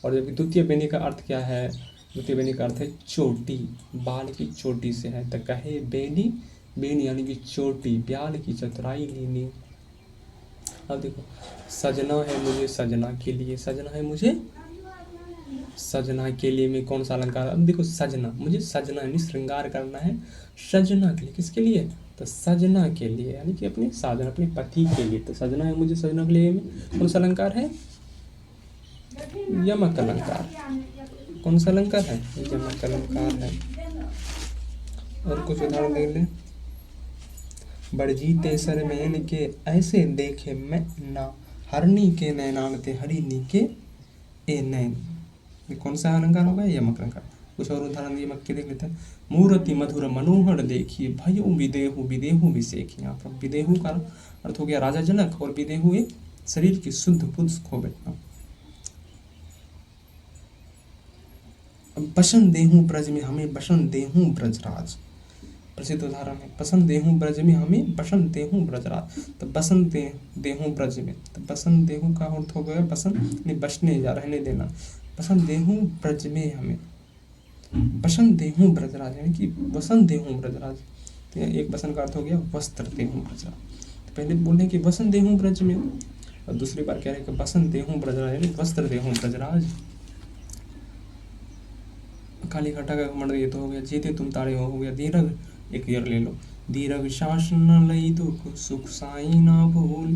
और जबकि द्वितीय बेनी का अर्थ क्या है? द्वितीय बेनी का अर्थ है चोटी, बाल की चोटी से है। तो कहे बेनी बेनी यानी कि चोटी, ब्याल की चतुराई लेनी। अब देखो, सजना है मुझे सजना के लिए, सजना है मुझे सजना के लिए में कौन सा अलंकार? अब देखो, सजना, मुझे सजना यानी श्रृंगार करना है, सजना के लिए। किसके लिए? तो सजना के लिए, यानी कि अपने साजन, अपने पति के लिए। तो सजना है मुझे सजना के लिए में कौन सा अलंकार है? यमक अलंकार। कौन सा अलंकार है? यमक अलंकार है। और कुछ उदाहरण देख लें। बड़जीते सर मैन के ऐसे देखे मैं ना, हरनी के नैनानते हरिनी के ए नैन, ये कौन सा अलंकार होगा? यमक अलंकार। कुछ और उदाहरण यमक के देख लेते हैं। मूर्ति मधुर मनोहर देखिए भयो विदेहु विदेहु विषेख। यहाँ पर विदेहु का अर्थ हो गया राजा जनक, और विदेहु एक शरीर की शुद्ध बुद्ध खो बैठना। बसन देहूं ब्रज में हमें बसन देहूं ब्रजराज, प्रसिद्ध उदाहरण है। बसन देहूं ब्रज में हमें बसन देहूं ब्रजराज। तो बसन देहूं ब्रज में, तो बसन देहूं का अर्थ हो गया बसन यानी बसने या रहने देना। बसन देहूं ब्रज में हमें बसन देहूं ब्रजराज, यानी कि बसन देहूं ब्रजराज। तो एक बसन का अर्थ हो गया वस्त्र देहूं ब्रजराज। तो पहले बोल रहे कि बसन देहूं ब्रज में, और दूसरी बार कह रहे हैं कि बसन देहूं ब्रजराज यानी वस्त्र देहूं ब्रजराज। काली घटा का मंडल ये तो हो गया। जीते तुम तारे हो गया। दीर्घ एक ईयर ले लो। दीर्घ श्वास न लई दुख सुख साई ना भूल,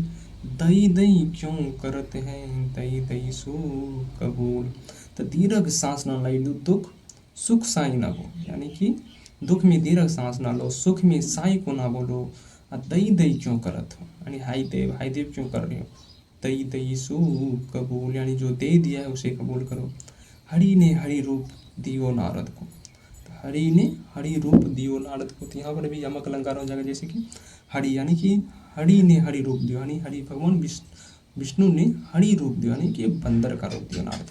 दई दई क्यों करते हैं दई दई सुख कबूल। तो दीर्घ सांस न लई दुख सुख साई ना भूल, यानी कि दुख में दीर्घ सांस ना लो, सुख में साई को ना बोलो, और दई दई क्यों करत हो यानी हाई देव क्यों कर रहे हो। दई दई सुख कबूल, यानी जो दे दिया है उसे कबूल करो। हरि ने हरि रूप दियो नारद को, तो हरि ने हरि रूप दियो नारद को। तो यहाँ पर भी यमक अलंकार हो जाएगा। जैसे कि हरि यानी कि हरि ने हरि रूप दियो, यानी हरि भगवान विष्णु ने हरि रूप दियो, यानी कि बंदर का रूप दियो नारद।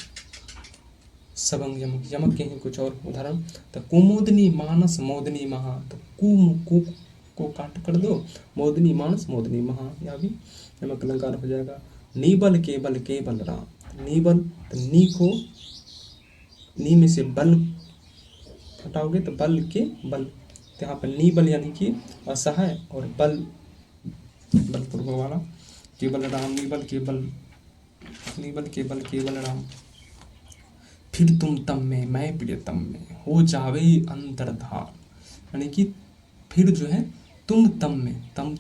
सबंग यमक, यमक के हैं कुछ और उदाहरण। तो कुमुदनी मानस मोदनी महा, तो कु को काट कर दो, मोदनी मानस मोदनी महा, यह भी यमक अलंकार हो जाएगा। नीबल केबल राम, नीबल तो नी को, नी में से बल हटाओगे तो बल के बल, तो यहाँ पर नी बल यानी कि असहाय, और बल बलपूर्वक वाला। केवल राम नीबल केवल राम। फिर तुम तम में मैं प्रियतम में हो जावे अंतर्धान, यानी कि फिर जो है तुम तम में, तम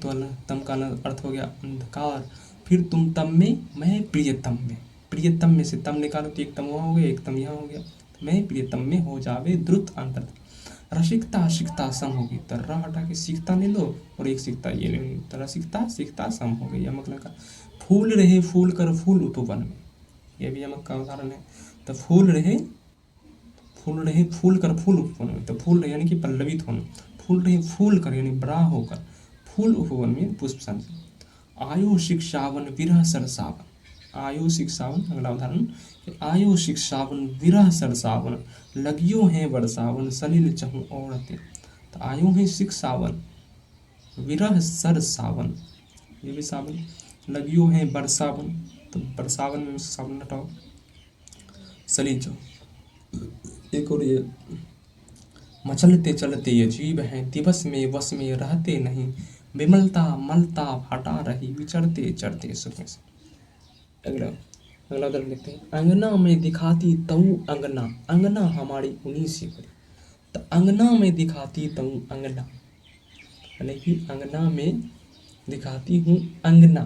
का अर्थ हो गया अंधकार। फिर तुम तम में मैं प्रियतम में, प्रियतम में से तम निकालो तो एक तम वहाँ हो गया, एक तम यहाँ हो गया। मैं प्रियतम में हो जावे द्रुत अंतर। रसिकता शिकता सम होगी, तो र हटा के सीखता ले लो, और एक सीखता ये ले लो, तो रसिकता शिकता सम हो गई। यमक का फूल रहे फूल कर फूल उपवन में, यह भी यमक का उदाहरण है। तो फूल रहे फूल कर फूल उपवन में, तो फूल रहे यानी कि पल्लवित होना, फूल रहे फूल कर यानी बड़ा होकर, फूल उपवन में पुष्प संचय। आयु शिक्षावन विरह सरसावन, आयु शिक्षावन, अगला उदाहरण आयु शिक्षावन विरह सरसावन लगियो है बरसावन सलिल चहु औरते। तो आयु है शिक्षावन विरह सरसावन, ये भी सावन, लगियो है बरसावन, तो बरसावन में सावन हटाओ, सलिल चहु। एक और ये मचलते चलते ये जीव हैं दिवस में वश में रहते नहीं विमलता मलता हटा रही विचरते चढ़ते सुख में से। अगला उदाहरण देखते हैं। अंगना में दिखाती तऊ अंगना, अंगना हमारी उन्हीं से बड़ी। तो अंगना में दिखाती तऊ अंगना, यानी कि अंगना में दिखाती हूँ अंगना,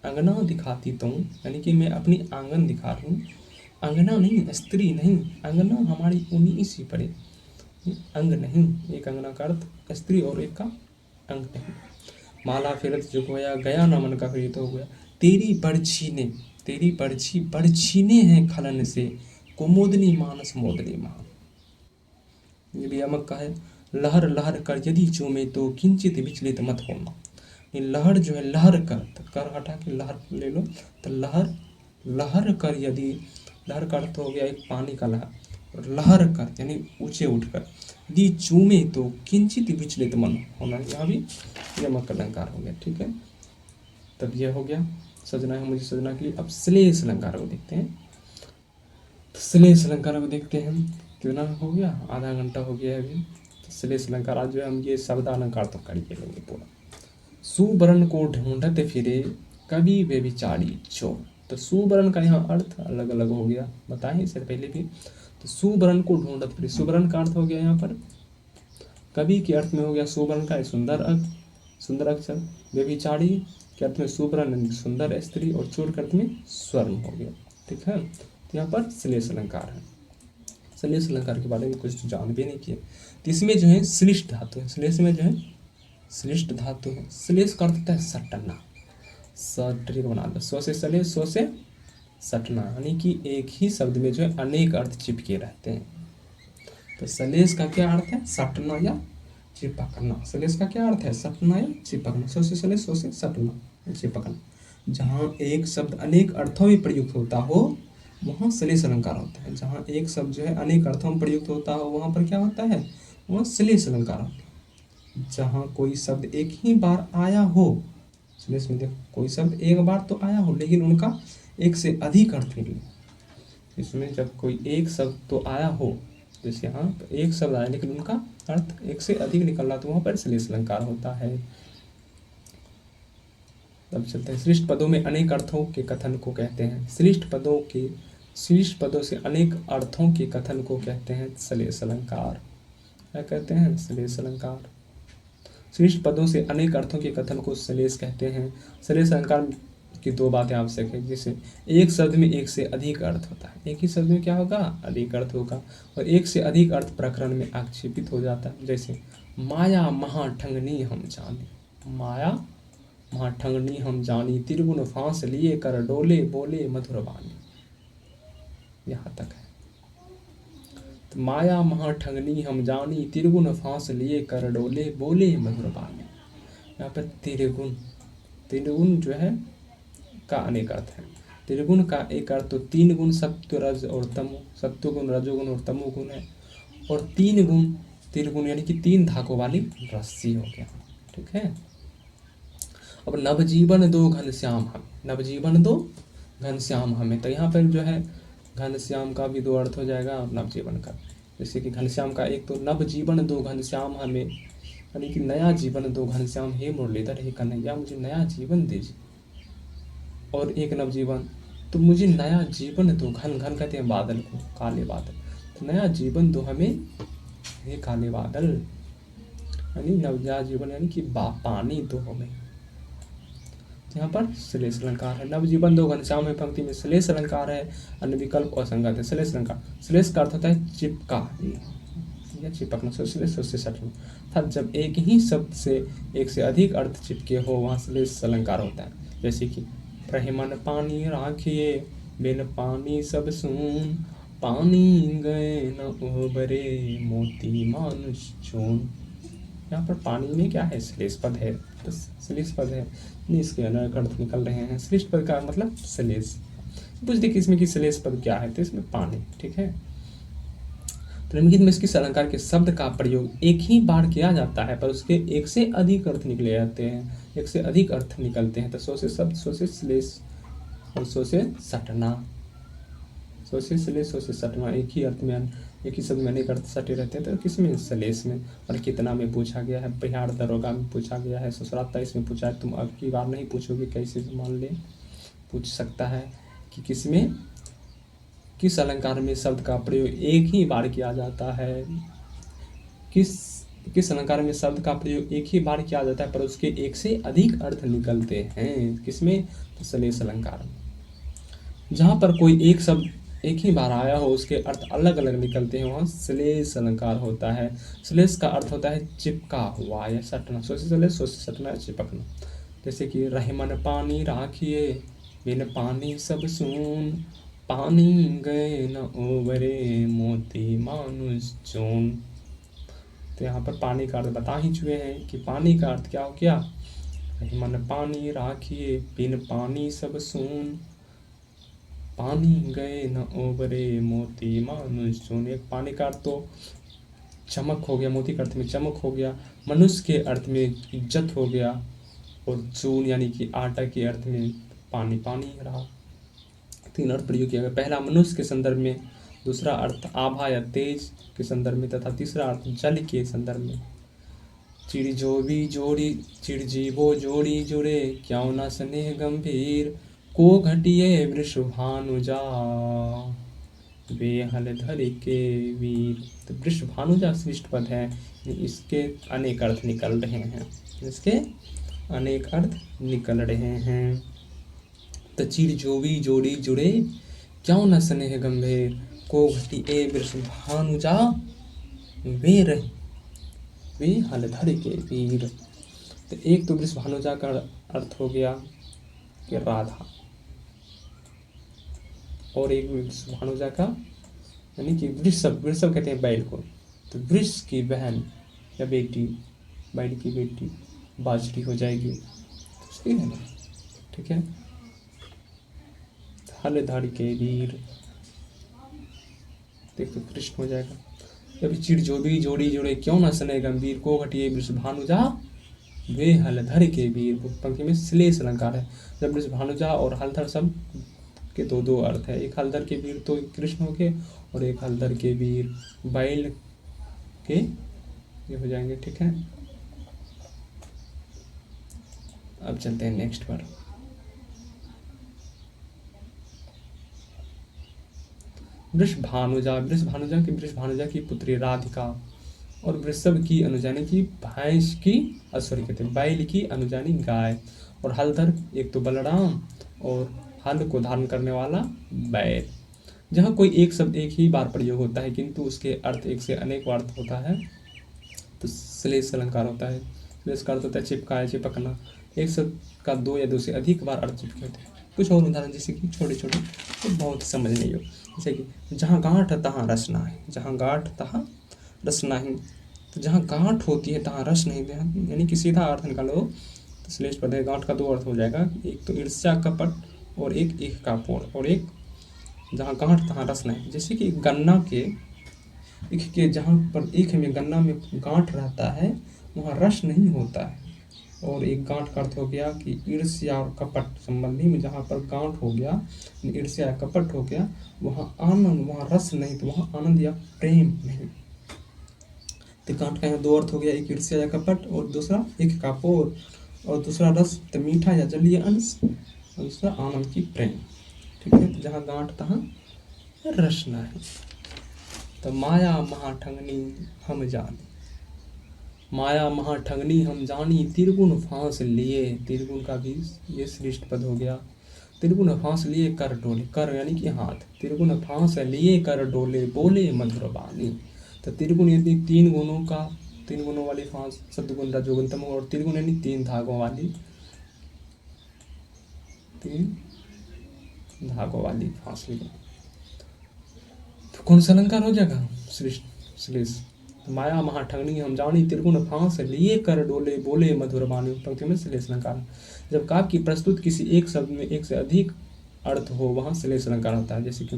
अंगना दिखाती तऊ यानी कि मैं अपनी आंगन दिखा रही हूँ, अंगना नहीं स्त्री नहीं, अंगना हमारी उन्हीं से पड़े, अंग नहीं, एक अंगना का अर्थ स्त्री और एक का अंग नहीं। माला फिरत जो होया गया ना मन का प्रीत हो गया, तेरी बरछी ने, तेरी बरछी बरछीने हैं खलन से कुमोदनी मानस मोदनी मान, ये भी यमक का है। लहर लहर कर यदि चूमे तो किंचित विचलित मत होना, ये लहर जो है लहर कर, तो कर हटा के लहर ले लो, तो लहर लहर कर यदि, लहर का अर्थ हो गया एक पानी का लहर, और लहर कर यानी ऊंचे उठकर, यदि चूमे तो किंचित विचलित मन होना, यहाँ भी यमक अलंकार हो गया। ठीक है, तब यह हो गया सजना है मुझे सजना के लिए। अब श्लेष अलंकार को देखते हैं। तो श्लेष अलंकार को देखते हैं, कितना हो गया, आधा घंटा हो गया है अभी। तो श्लेष अलंकार आज जो है हम ये शब्द अलंकार तो कर ही लेंगे पूरा। सुवर्ण को ढूंढत फिरे कवि व्यभिचारी चोर, तो सुवर्ण का यहाँ अर्थ अलग अलग हो गया, बताएं इससे पहले भी। तो सुवर्ण को ढूंढत फिरे, सुवर्ण का अर्थ हो गया यहाँ पर कवि के अर्थ में हो गया सुवर्ण का सुंदर अर्थ, सुंदर अक्षर, व्यभिचारी के अर्थ में सुवर्ण सुंदर स्त्री, और चोर के अर्थ में स्वर्ण हो गया। ठीक है, तो यहाँ पर श्लेष अलंकार है। श्लेष अलंकार के बारे में कुछ तो जान भी नहीं किए। तो इसमें जो है श्लिष्ट धातु है, श्लेष में जो है श्लिष्ट धातु है। श्लेष का अर्थ होता है सटना, सट्रिक बना दो, सो से श्लेष सो से सटना, यानी कि एक ही शब्द में जो है अनेक अर्थ चिपके रहते हैं। तो श्लेष का क्या अर्थ है, सटना या चिपकना। श्लेष का क्या अर्थ है, सटना या चिपकना, सो से श्लेष सो से सटना चिपकना। जहाँ एक शब्द अनेक अर्थों में प्रयुक्त होता हो वहाँ श्लेष अलंकार होता है, जहाँ एक शब्द जो है अनेक अर्थों में प्रयुक्त होता हो वहाँ पर क्या होता है, वहाँ श्लेष अलंकार होता है। जहाँ कोई शब्द एक ही बार आया हो, श्लेष में देखो कोई शब्द एक बार तो आया हो लेकिन उनका एक से अधिक अर्थ निकले, इसमें जब कोई एक शब्द तो आया हो, जैसे यहाँ एक शब्द आया लेकिन उनका अर्थ एक से अधिक निकल तो वहाँ पर श्लेष अलंकार होता है। तब चलते हैं, श्लिष्ट पदों में अनेक अर्थों के कथन को कहते हैं, श्लिष्ट पदों से अनेक अर्थों के कथन को कहते हैं श्लेष अलंकार। क्या कहते हैं, श्लेष अलंकार। श्लिष्ट पदों से अनेक अर्थों के कथन को श्लेष कहते हैं। श्लेष अलंकार की दो बातें आवश्यक है, जैसे एक शब्द में एक से अधिक अर्थ होता है, एक ही शब्द में क्या होगा, अधिक अर्थ होगा, और एक से अधिक अर्थ प्रकरण में आक्षेपित हो जाता है। जैसे माया महाठंगनी हम जाने, माया महाठंगनी हम जानी त्रिगुण फांस लिए कर डोले बोले मधुर वाणी, यहाँ तक है। तो माया महाठंगनी हम जानी त्रिगुण फांस लिए कर डोले बोले मधुर वाणी, यहाँ पर त्रिगुण, त्रिगुण जो है का अनेक अर्थ है। त्रिगुण का एक अर्थ तो तीन गुण सत्व रज और तमो, सत्वगुण रजोगुण और तमोगुण है, और तीन गुण त्रिगुण यानी कि तीन धागों वाली रस्सी हो गया। ठीक है, अब नवजीवन दो घनश्याम हम, नवजीवन दो घनश्याम हमें, तो यहाँ पर जो है घनश्याम का भी दो अर्थ हो जाएगा और नवजीवन का। जैसे कि घनश्याम का एक तो नवजीवन दो घनश्याम हमें, यानी कि नया जीवन दो घनश्याम, हे मुरलीधर हे कन्हैया मुझे नया जीवन दीजिए, और एक नवजीवन तो मुझे नया जीवन दो, घन घन कहते हैं बादल को, काले बादल, तो नया जीवन दो हमें हे काले बादल, यानी नया जीवन यानी कि पानी दो हमें। यहाँ पर श्लेष अलंकार है। नवजीवन दो घनश्याम में पंक्ति में श्लेष अलंकार है, अन्य विकल्प और संगत है। श्लेष अलंकार, श्लेष का अर्थ होता है चिपका या चिपकना, श्लेष से सटना, अर्थात जब एक ही शब्द से एक से अधिक अर्थ चिपके हो वहाँ श्लेष अलंकार होता है। जैसे कि प्रहिमन पानी राखिए बिन पानी सब सून, पानी गए न ओबरे मोती मानुष चून, यहाँ पर पानी में क्या है, श्लेष पद है, तो श्लेष पद है, नहीं इसके अनेक अर्थ निकल रहे हैं। श्लेष पद का मतलब श्लेष। पूछ देखिए इसमें कि श्लेष पद क्या है, तो इसमें पानी, ठीक है। तो निम्नलिखित में इसके अलंकार के शब्द का प्रयोग एक ही बार किया जाता है पर उसके एक से अधिक अर्थ निकले जाते हैं, एक से अधिक अर्थ निकलते हैं। तो सो से शब्द, सो से श्लेष और सो से सटना, सो से श्लेष, सो से सटना, एक ही अर्थ में, एक ही शब्द में अनेक अर्थ सटे रहते हैं। तो किसमें, श्लेष में। और कितना में पूछा गया है, बिहार दरोगा में पूछा गया है, ससुराल इसमें पूछा है। तुम अब की बार नहीं पूछोगे, कैसे मान ले, पूछ सकता है कि किसमें, किस अलंकार में शब्द का प्रयोग एक ही बार किया जाता है, किस अलंकार में शब्द का प्रयोग एक ही बार किया जाता है पर उसके एक से अधिक अर्थ निकलते हैं, किसमें, तो श्लेष अलंकार में। जहाँ पर कोई एक शब्द एक ही बार आया हो उसके अर्थ अलग अलग निकलते हैं, वहाँ श्लेष अलंकार होता है। श्लेष का अर्थ होता है चिपका हुआ या सटना, सोचे श्लेष, सोचे सटना, चिपकना। जैसे कि रहमन पानी राखिए, बिन पानी सब सून, पानी गए न ओवरे, मोती मानुष चून। तो यहाँ पर पानी का अर्थ बता ही चुके हैं कि पानी का अर्थ क्या हो गया, रहमन पानी राखिए, बिन पानी सब सून, पानी गए न ओबरे, मोती मानुष चून। एक पानी का अर्थ तो चमक हो गया, मोती के अर्थ में चमक हो गया, मनुष्य के अर्थ में इज्जत हो गया, और चून यानी कि आटा के अर्थ में पानी पानी रहा। तीन अर्थ प्रयोग किया गया, पहला मनुष्य के संदर्भ में, दूसरा अर्थ आभा या तेज के संदर्भ में, तथा तीसरा अर्थ जल के संदर्भ में। चिड़ जो भी जोड़ी, चिड़ जीवो जोड़ी जुड़े, क्यों न स्नेह गंभीर, को घटिए वृषभानुजा, वे हलधर के वीर। तो वृषभानुजा श्रेष्ठ पद है, इसके अनेक अर्थ निकल रहे हैं, इसके अनेक अर्थ निकल रहे हैं। तो चिड़ जो भी जोड़ी जुड़े, क्यों न स्नेह गंभीर, को घटिए वृषभानुजा, वे हलधर के वीर। तो एक तो वृषभानुजा का अर्थ हो गया कि राधा, और एक वृषभानुजा का यानी कि वृषभ, वृषभ कहते हैं बैल को, तो वृष की बहन या बेटी, बैल की बेटी बाजरी हो जाएगी, तो सही है ना, ठीक है। हलधर के वीर, देखो कृष्ण हो जाएगा। कभी चिड़ जो भी जोड़ी जुड़े, क्यों न स्नेह गंभीर, को घटिए वृषभानुजा, वे हलधर के वीर। पंक्ति में श्लेष अलंकार है। जब वृषभानुजा और हलधर सब के दो दो अर्थ है, एक हलधर के वीर तो कृष्ण हो गए, और एक हलधर के वीर बैल के ये हो जाएंगे, ठीक है। अब चलते हैं नेक्स्ट पर। वृषभानुजा, वृषभानुजा की पुत्री राधिका, और वृषभ की अनुजानी की भैंस की, सॉरी कहते हैं बैल की अनुजानी गाय, और हलधर एक तो बलराम, और हल को धारण करने वाला बैल। जहाँ कोई एक शब्द एक ही बार प्रयोग होता है किंतु उसके अर्थ एक से अनेक अर्थ होता है, तो श्लेष अलंकार होता है। श्लेष का अर्थ होता है चिपका या चिपकना, एक शब्द का दो या दो से अधिक बार अर्थ चिपके होते हैं। कुछ और उदाहरण जैसे कि छोटे छोटे तो बहुत समझने योग्य, जैसे कि जहाँ गांठ तहाँ रस नाही, जहाँ गांठ तहाँ रस नाही। तो जहाँ गांठ होती है तहाँ रस नहीं, यानी कि सीधा अर्थ निकालो तो श्लेष पद है। गांठ का दो अर्थ हो जाएगा, एक तो ईर्ष्या कपट और एक ईख का पोड़, और एक जहाँ गांठ तहाँ रस नहीं। जैसे कि गन्ना के ईख के जहाँ पर ईख में गन्ना में गांठ रहता है वहाँ रस नहीं होता है, और एक गांठ का अर्थ हो गया कि ईर्ष्या और कपट संबंधी में जहाँ पर गांठ हो गया, ईर्ष्या या कपट हो गया, वहाँ आनंद, वहाँ रस नहीं, तो वहाँ आनंद या प्रेम नहीं। तो गांठ का यहाँ दो अर्थ हो गया, एक ईर्ष्या या कपट और दूसरा एक का पोर, और दूसरा रस तो मीठा या जलीय अंश, और दूसरा आनंद की प्रेम, ठीक है। तो जहाँ गांठ तहाँ रस नहीं। तो माया महाठंगनी हम जानी, माया महाठंगनी हम जानी, त्रिगुण फांस लिए। त्रिगुण का भी ये श्रेष्ठ पद हो गया। त्रिगुण फांस लिए कर डोले, कर यानी कि हाथ, त्रिगुण फांस लिए कर डोले, बोले मधुर बानी। तो त्रिगुण यानी तीन गुणों का, तीन गुणों वाली फांस, सद्गुण रजोगुण तमोगुण, और त्रिगुण यानी तीन धागों वाली, तीन धागों वाली फांस ली। तो कौन सा अलंकार हो जाएगा, श्लेष। माया महाठगनी हम जानी त्रिगुण फांस, लिए कर डोले बोले मधुर वाणी। पंक्ति में श्लेष अलंकार। जब काव्य की प्रस्तुत किसी एक शब्द में एक से अधिक अर्थ हो वहां श्लेष अलंकार होता है। जैसे कि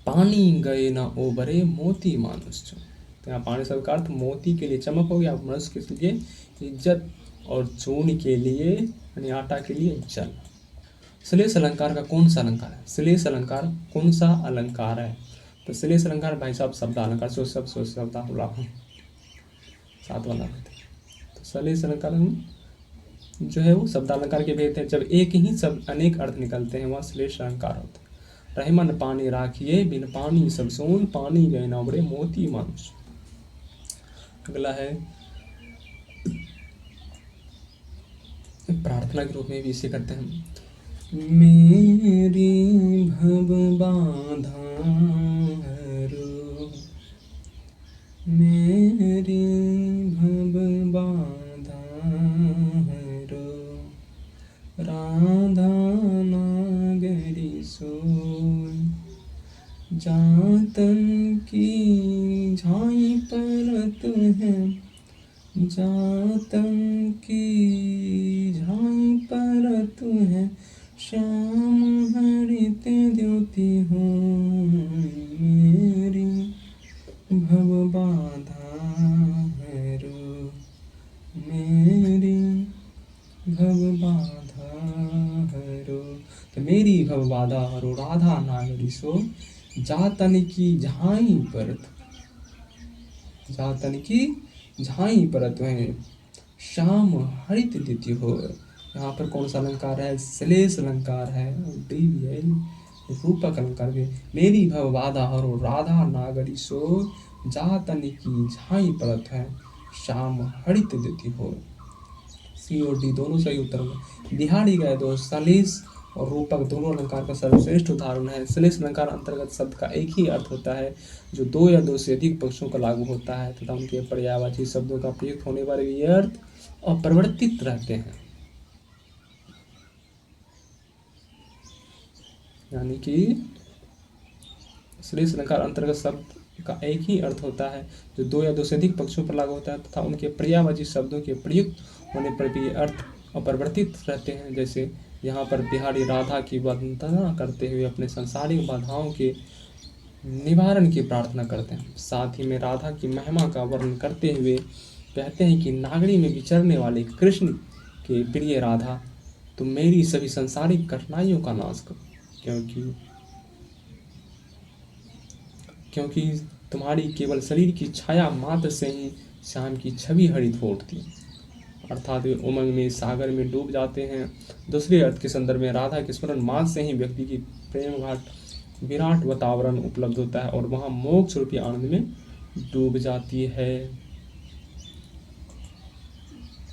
पानी गए ना ओबरे मोती मानुष चुन। तो यहाँ पानी शब्द का अर्थ मोती के लिए चमक हो गया, मनुष्य के लिए इज्जत, और चून के लिए यानी आटा के लिए जल। श्लेष अलंकार का कौन सा अलंकार है? श्लेष अलंकार कौन सा अलंकार है? तो श्लेष अलंकार भाई साहब शब्द अलंकार सो शब्द सात वाला। तो श्लेष अलंकार जो है वो शब्द अलंकार के भेद है। जब एक ही शब्द अनेक अर्थ निकलते हैं वह श्लेष अलंकार होता है। रहीमन पानी राखिए बिन पानी सब सोन, पानी गए ना उबरे मोती मानुष। अगला है प्रार्थना के रूप में भी इसे करते हैं। मेरी भव बाधा हरो, मेरी भव बाधा हरो, राधा नागरी सोय, जातन की झाई परत है, जातन की झाई परत है, श्याम हरित द्योति हो, मेरी भव बाधा हरो, मेरी भव बाधा हरो। तो मेरी भव बाधा हरो राधा नागरी सो, जातन की झाई परत, जातन की झाई परत है, श्याम हरित द्योति हो। यहाँ पर कौन सा अलंकार है? श्लेष अलंकार है, डी भी है, रूपक अलंकार भी। मेरी भव बाधा हरो राधा नागरी सो, जातन की झाई परत है, श्याम हरित द्योति हो। सी और डी दोनों सही उत्तर में। दिहाड़ी गए दो श्लेष और रूपक दोनों अलंकार का सर्वश्रेष्ठ उदाहरण है। श्लेष अलंकार अंतर्गत शब्द का एक ही अर्थ होता है जो दो या दो से अधिक पक्षों का लागू होता है तथा उनके पर्यायवाची शब्दों का प्रयुक्त होने पर ये अर्थ अपरिवर्तित रहते हैं। यानी कि श्लेष अलंकार अंतर्गत शब्द का एक ही अर्थ होता है जो दो या दो से अधिक पक्षों पर लागू होता है तथा उनके पर्यायवाची शब्दों के प्रयुक्त होने पर भी ये अर्थ अपरिवर्तित रहते हैं। जैसे यहाँ पर बिहारी राधा की वंदना करते हुए अपने सांसारिक बाधाओं के निवारण की प्रार्थना करते हैं। साथ ही में राधा की महिमा का वर्णन करते हुए कहते हैं कि नागरी में विचरने वाले कृष्ण के प्रिय राधा, तुम मेरी सभी सांसारिक कठिनाइयों का नाश करो, क्योंकि तुम्हारी केवल शरीर की छाया मात्र से ही श्याम की छवि हरित हो उठती है। अर्थात वे उमंग में सागर में डूब जाते हैं। दूसरे अर्थ के संदर्भ में राधा के स्मरण मात्र से ही व्यक्ति की प्रेम घाट विराट वातावरण उपलब्ध होता है और वहां मोक्ष रूपी आनंद में डूब जाती है।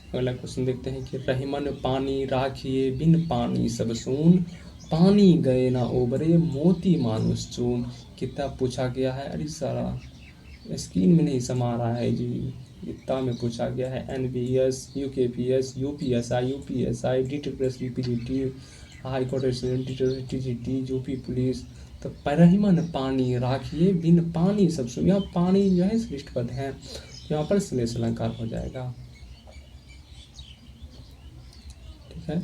अगला क्वेश्चन देखते हैं कि रहीमन पानी राखिए बिन पानी सब सून, पानी गए ना ओबरे मोती मानुष चून। कितना पूछा गया है, अरे सारा स्क्रीन में नहीं समा रहा है जी, इतना में पूछा गया है। NBS, UKPS, UPSI, UPSI, DTPS, UPDT, high court TGT, UP police. तो रहीमन पानी राखिए बिन पानी सब सून, यहाँ पानी जो है श्रेष्ठ पद है, यहाँ पर श्लेष अलंकार हो जाएगा। ठीक है।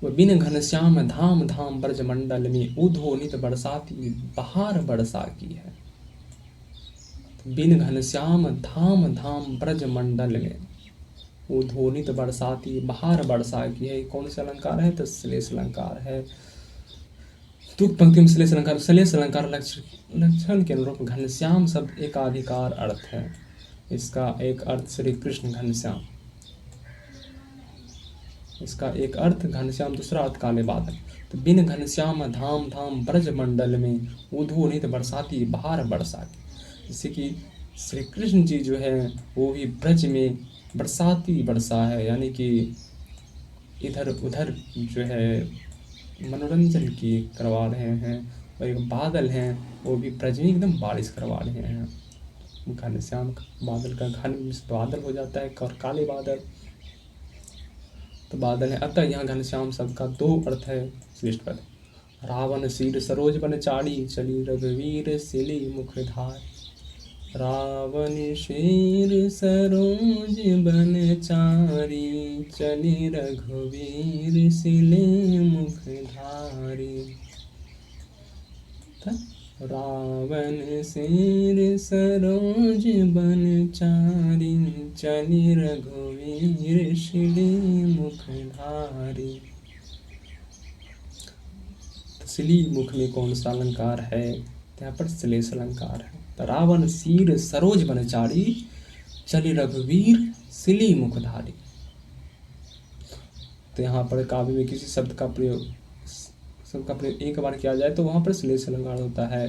वह बिन घनश्याम धाम धाम ब्रज मंडल में, उधो नित बरसाती बहार बरसा की है। बिन घनश्याम धाम धाम ब्रज मंडल में, उधो नित बरसाती बहार बरसा की है। कौन सा अलंकार है? तो श्लेष अलंकार है। तुक पंक्ति में श्लेष अलंकार। श्लेष अलंकार लक्षण के अनुरूप घनश्याम शब्द एकाधिकार अर्थ है। इसका एक अर्थ श्री कृष्ण घनश्याम, इसका एक अर्थ घनश्याम, दूसरा अर्थ काले बादल। तो बिन घनश्याम धाम धाम ब्रज मंडल में, उधो नित बरसाती बहार बरसा की। जैसे कि श्री कृष्ण जी जो है वो भी ब्रज में बरसाती बरसा है, यानी कि इधर उधर जो है मनोरंजन की करवा रहे हैं, और एक बादल हैं वो भी ब्रज में एकदम बारिश करवा रहे हैं। घनश्याम बादल का घन बादल हो जाता है और काले बादल तो बादल है। अतः यहाँ घनश्याम शब्द का दो अर्थ है श्रेष्ठ पद। रावण शीर सरोज बन चाड़ी, चली रघुवीर सिली मुखधार। रावण शेर सरोज बनचारी, चले रघुवीर सिले मुखधारी। रावण शेर सरोज बनचारी, चले रघुवीर सिले मुखधारी। सिली मुख में कौन सा अलंकार है? यहाँ पर श्लेष अलंकार है। तो रावण शीर सरोज बनचारी, चले रघुवीर सिली मुखधारी। तो यहाँ पर काव्य में किसी शब्द का प्रयोग एक बार किया जाए तो वहाँ पर श्लेष अलंकार होता है।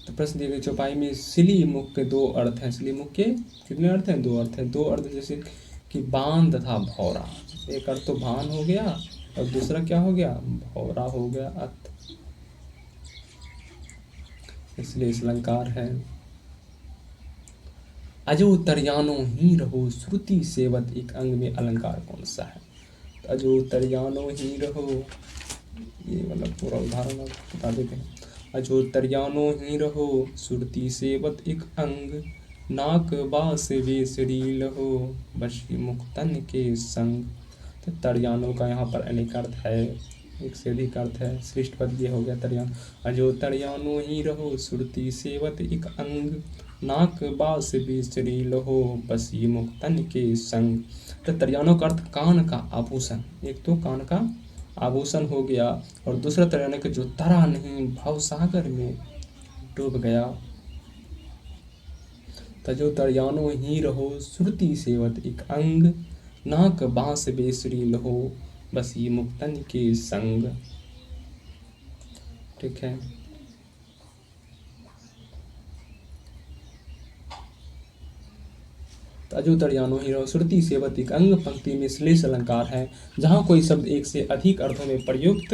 तो प्रश्न दिए गए चौपाई में सिली मुख के दो अर्थ हैं। सिली मुख के कितने अर्थ हैं? दो अर्थ हैं। दो अर्थ जैसे कि बाण तथा भौरा। एक अर्थ तो बाण हो गया और दूसरा क्या हो गया? भौरा हो गया अर्थ, इसलिए इस अलंकार है। अजो तरियानो ही रहो, श्रुति सेवत एक अंग में अलंकार कौन सा है? अजो तरियानो ही रहो, ये मतलब पूरा उदाहरण बता देते हैं। अजो तरियानो ही रहो, श्रुति सेवत एक अंग, नाक बास बेसरी लहो, बशी मुख तन के संग। तो तरियानो का यहाँ पर अनेक अर्थ है, एक से अधिक अर्थ है। श्रेष्ठ पद ये हो गया तरियानो। अजो तरियानो ही रहो, श्रुति सेवत एक अंग, नाक बास बेसरी लहो, बसी मुख तन के संग। तो तरियानो का अर्थ कान का आभूषण। एक तो कान का आभूषण हो गया और दूसरा तरियानो का जो तरा नहीं भवसागर में डूब गया। तजो तरियानो ही रहो, श्रुति सेवत एक अंग, नाक बांस बेसरी लहो, बसी मुक्तन के संग। ठीक है। अजो तरियानो ही रहो, श्रुति सेवत एक अंग पंक्ति में श्लेष अलंकार है। जहाँ कोई शब्द एक से अधिक अर्थों में प्रयुक्त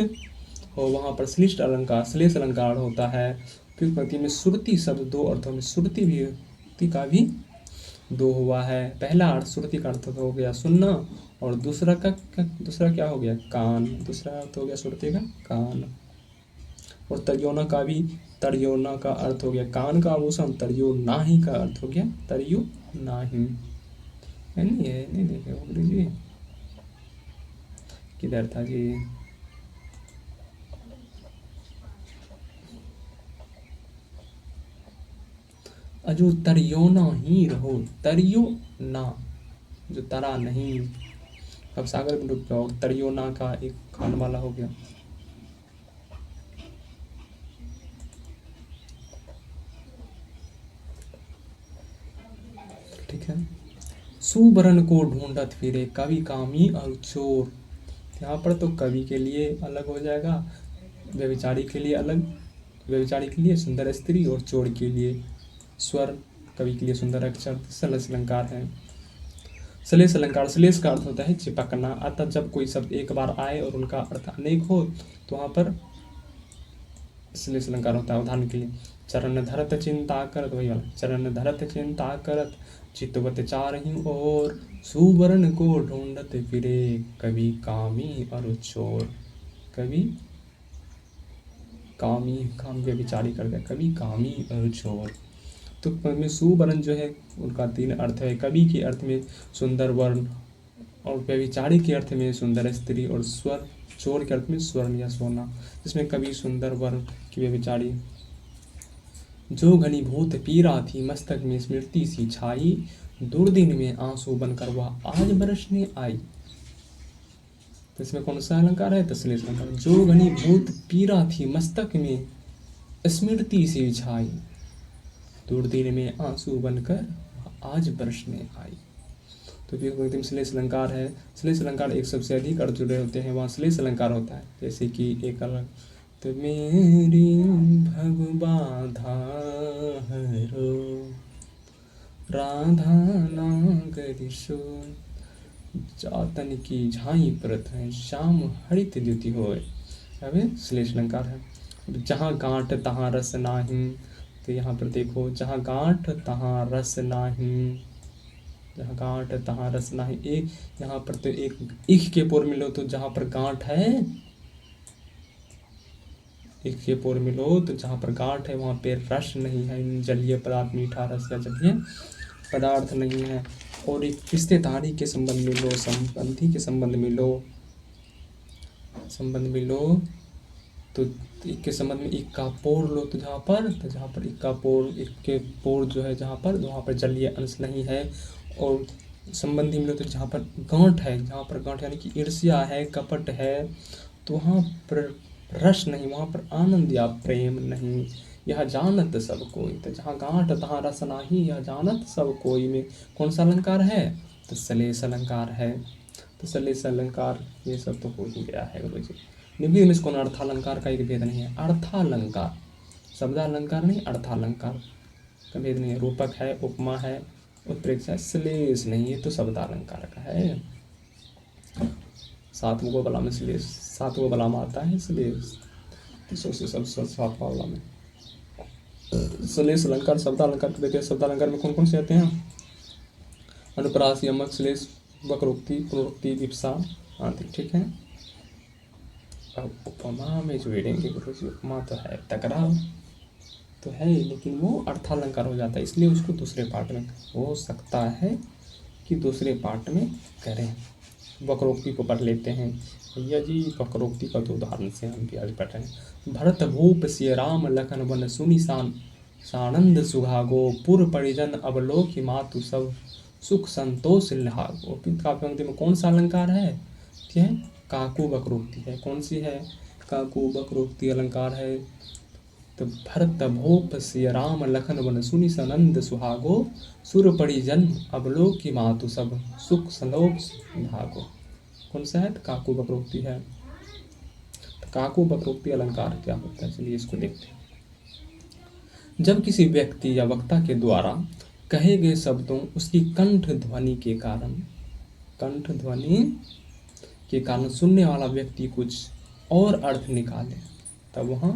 हो वहाँ पर श्लेष अलंकार होता है। फिर पंक्ति में श्रुति शब्द दो अर्थों में, श्रुति भी का भी दो हुआ है। पहला अर्थ श्रुति का अर्थ हो गया सुनना और दूसरा क्या हो गया? कान। दूसरा अर्थ हो गया श्रुति का कान। और तरियोना का अर्थ हो गया कान का आभूषण। तरियो नाही का अर्थ हो गया तरियो नाही। नहीं देखे गुरु जी, किधर था जी? अजो तरियोना ही रहो, तरियो ना जो तरा नहीं, अब सागर में डूब जाओ। तरियोना का एक खान वाला हो गया। ठीक है। सुवर्ण को ढूंढत फिरे, कवि कामी और चोर। यहाँ पर तो कवि के लिए अलग हो जाएगा, व्यभिचारी के लिए अलग, व्यभिचारी के लिए सुंदर स्त्री और चोर के लिए स्वर, कवि के लिए सुंदर अक्षर। श्लेष अलंकार है। श्लेष अलंकार, श्लेष का अर्थ होता है चिपकना। अतः जब कोई शब्द एक बार आए और उनका अर्थ अनेक हो तो वहाँ पर श्लेष अलंकार होता है। उदाहरण के लिए चरण धरत चिंता करत, वही वाला, चरण धरत चिंता करत, चितवत चारही और, सुवर्ण को ढूंढत फिरे, कवि कामी और चोर। कवि कामी, काम व्यभिचारी कर दिया, कवि कामी और चोर। तो में सुवर्ण जो है उनका तीन अर्थ है। कवि के अर्थ में सुंदर वर्ण, और व्यभिचारी के अर्थ में सुंदर स्त्री, और स्वर चोर के अर्थ में स्वर्ण या सोना। जिसमें कवि सुंदर वर्ण की व्यभिचारी। जो घनीभूत पीरा थी मस्तक में स्मृति सी छाई, दुर्दिन में आंसू बनकर वह आज बरसने आई। तो इसमें कौन सा अलंकार है? श्लेष अलंकार। जो घनीभूत पीरा थी मस्तक में स्मृति सी छाई, दुर्दिन में आंसू बनकर आज बरसने आई। तो फिर श्लेष अलंकार है। श्लेष अलंकार एक सबसे अधिक अर्थ जुड़े होते हैं, वहाँ श्लेष अलंकार होता है। जैसे कि एक अलग, तो मेरी भगबाधा हरो, राधा नागरी सो, जातन की झाई परत है, श्याम हरित द्युति होए। अब श्लेष अलंकार है। जहाँ गांठ तहाँ रस नाही, तो यहाँ पर देखो, जहाँ गांठ तहाँ रस नाही, जहाँ गांठ तहाँ रस नाही। एक यहाँ पर तो एक इख के पूर्व में लो, तो जहाँ पर गांठ है इक्के पोर मिलो, तो जहाँ पर गांठ है वहाँ पे रस नहीं है, जलीय पदार्थ मीठा रस या जलीय पदार्थ नहीं है। और एक रिश्तेदारी के संबंध में लो, संबंधी के संबंध में लो, तो एक के संबंध में एक का पोर लो, तो जहाँ पर एक का पोर, एक के पोर जो है जहाँ पर जलीय अंश नहीं है। और संबंधी मिलो तो जहाँ पर गांठ है, यानी कि ईर्ष्या है, कपट है, तो वहाँ पर रस नहीं, वहाँ पर आनंद या प्रेम नहीं। यह जानत सब कोई, तो जहाँ गांठ तहाँ रस नाही, यह जानत सब कोई में कौन सा अलंकार है? तो श्लेष अलंकार है। तो श्लेष अलंकार ये सब तो हो ही गया है गुरु जी। निबंध में इसको अर्थालंकार का एक भेद नहीं है। अर्थालंकार, शब्दालंकार नहीं, अर्थालंकार का भेद नहीं है। रूपक है, उपमा है, उत्प्रेक्षा है, श्लेष नहीं है, तो शब्दालंकार का है। सातवें बला में श्लेष, सातवें बला में आता है श्लेष, सातवां बला में श्लेष अलंकार, शब्दालंकार के देखिए। शब्दालंकार में कौन कौन से आते हैं? अनुप्रास, यमक, श्लेष, वक्रोक्ति, पुनरुक्ति, विप्सा आदि। ठीक है। अब उपमा में जो एडेंगे गुरु जी, उपमा तो है, टकराव तो है, लेकिन वो अर्थालंकार हो जाता है, इसलिए उसको दूसरे पार्ट में हो सकता है कि दूसरे पार्ट में करें। वक्रोक्ति को पढ़ लेते हैं भैया जी। वक्रोक्ति का तो उदाहरण से हम भी आज पढ़ रहे हैं। भरत भूप सिय राम लखन वन सुनि सानंद सुहागो, पुर परिजन अवलोकि मातु सब सुख संतोष लहागो। काव्य पंक्ति में कौन सा अलंकार है? क्या है? काकू वक्रोक्ति है। कौन सी है? काकू वक्रोक्ति अलंकार है। तो भरत भूप सिय राम लखन वन सुनि सानंद सुहागो, सुर परिजन अवलोकि मातु सब सुख संतोष लहागो। कौन सा है? तो काकू वक्रोक्ति है। तो काकू वक्रोक्ति अलंकार क्या होता है? चलिए इसको देखते हैं। जब किसी व्यक्ति या वक्ता के द्वारा कहे गए शब्दों उसकी कंठ ध्वनि के कारण सुनने वाला व्यक्ति कुछ और अर्थ निकाले, तब वहाँ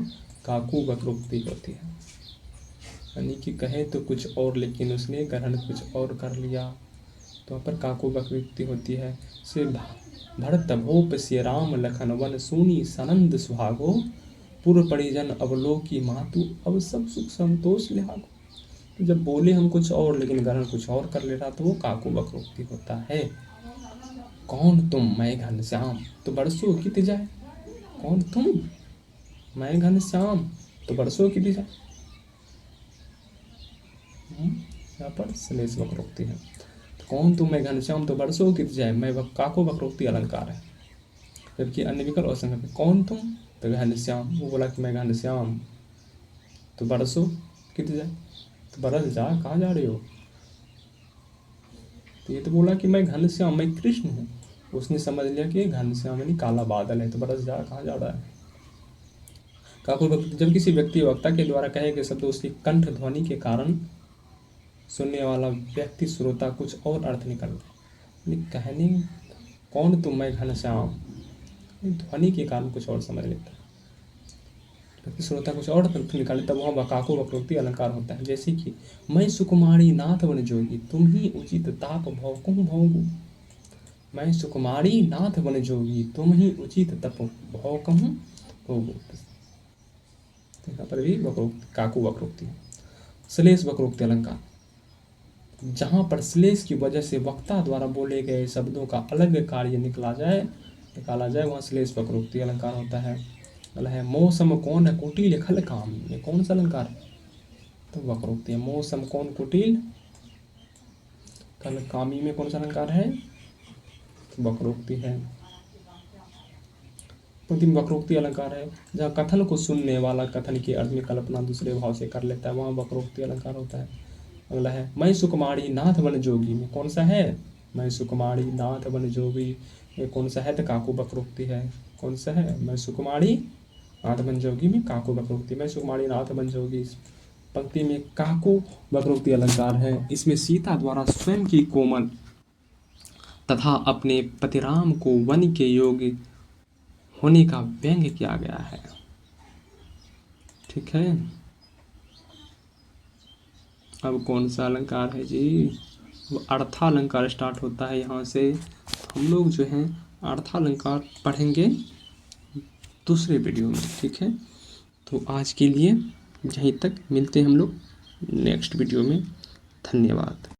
काकू वक्रोक्ति होती है। यानी कि कहे तो कुछ और, लेकिन उसने ग्रहण कुछ और कर लिया, तो वहाँ पर काकू वक्रोक्ति होती है। से भरत भूप सिय राम लखन वन सुनि सानंद सुहागो, पुर परिजन अवलोकि मातु अब सब सुख संतोष लिहागो। तो जब बोले हम कुछ और, लेकिन ग्रहण कुछ और कर ले रहा, तो वो काकू वक्रोक्ति होता है। कौन तुम मैं घनश्याम तो बरसों कित जाए, कौन तुम मैं घनश्याम तो बरसों कित जाए। यहाँ पर श्लेष वक्रोक्ति है। तो कौन तुम मैं घनश्याम तो बरसों कित जाए, मैं काकू वक्रोक्ति अलंकार है। जबकि अन्य विकल्प और संगत में कौन तुम तो घनश्याम, वो बोला कि मैं घनश्याम तो बरसों कित जाए, तो बरस जा, कहाँ जा रहे हो। तो ये तो बोला कि मैं घनश्याम, मैं कृष्ण हूँ, उसने समझ लिया कि घनश्याम यानी काला बादल है, तो बरस जा, कहाँ जा रहा है। काकू वक्रोक्ति, जब किसी व्यक्ति वक्ता के द्वारा कहे गए शब्द उसकी कंठ ध्वनि के कारण सुनने वाला व्यक्ति श्रोता कुछ और अर्थ निकल कहने कौन तुम मैं घनश्याम, ध्वनि के कारण कुछ और समझ लेता है, व्यक्ति श्रोता कुछ और अर्थ निकाले, तब वहाँ काकू वक्रोक्ति अलंकार होता है। जैसे कि मैं सुकुमारी नाथ वन जोगी, तुम ही उचित ताप भौकूं भौगू। मैं सुकुमारी नाथ वन जोगी, तुम ही उचित तप भौकूं भौगू। यहाँ पर भी वक्रोक्ति, काकू वक्रोक्ति है। श्लेष वक्रोक्ति अलंकार, जहाँ पर श्लेष की वजह से वक्ता द्वारा बोले गए शब्दों का अलग कार्य निकाला जाए, वहाँ श्लेष वक्रोक्ति अलंकार होता है। है मौसम कौन है कुटिल खल काम, ये कौन सा अलंकार है? तो वक्रोक्ति है। मौसम कौन कुटिल खल कामी में कौन सा अलंकार है? वक्रोक्ति है। वक्रोक्ति अलंकार है जहाँ कथन को सुनने वाला कथन के अर्थ में कल्पना दूसरे भाव से कर लेता है, वहाँ वक्रोक्ति अलंकार होता है। अगला है मैं सुकुमारी नाथ वन जोगी में कौन सा है? मैं सुकुमारी नाथ वन जोगी, ये कौन सा है? तो काकू वक्रोक्ति है। कौन सा है? मैं सुकुमारी नाथ वन जोगी में काकू वक्रोक्ति, मैं सुकुमारी नाथ वन जोगी पंक्ति में काकू वक्रोक्ति अलंकार है। इसमें सीता द्वारा स्वयं की कोमल तथा अपने पतिराम को वन के योग्य होने का व्यंग्य किया गया है। ठीक है। अब कौन सा अलंकार है जी? वो अर्थालंकार स्टार्ट होता है यहाँ से। हम लोग जो हैं अर्थालंकार पढ़ेंगे दूसरे वीडियो में। ठीक है। तो आज के लिए यहीं तक, मिलते हैं हम लोग नेक्स्ट वीडियो में। धन्यवाद।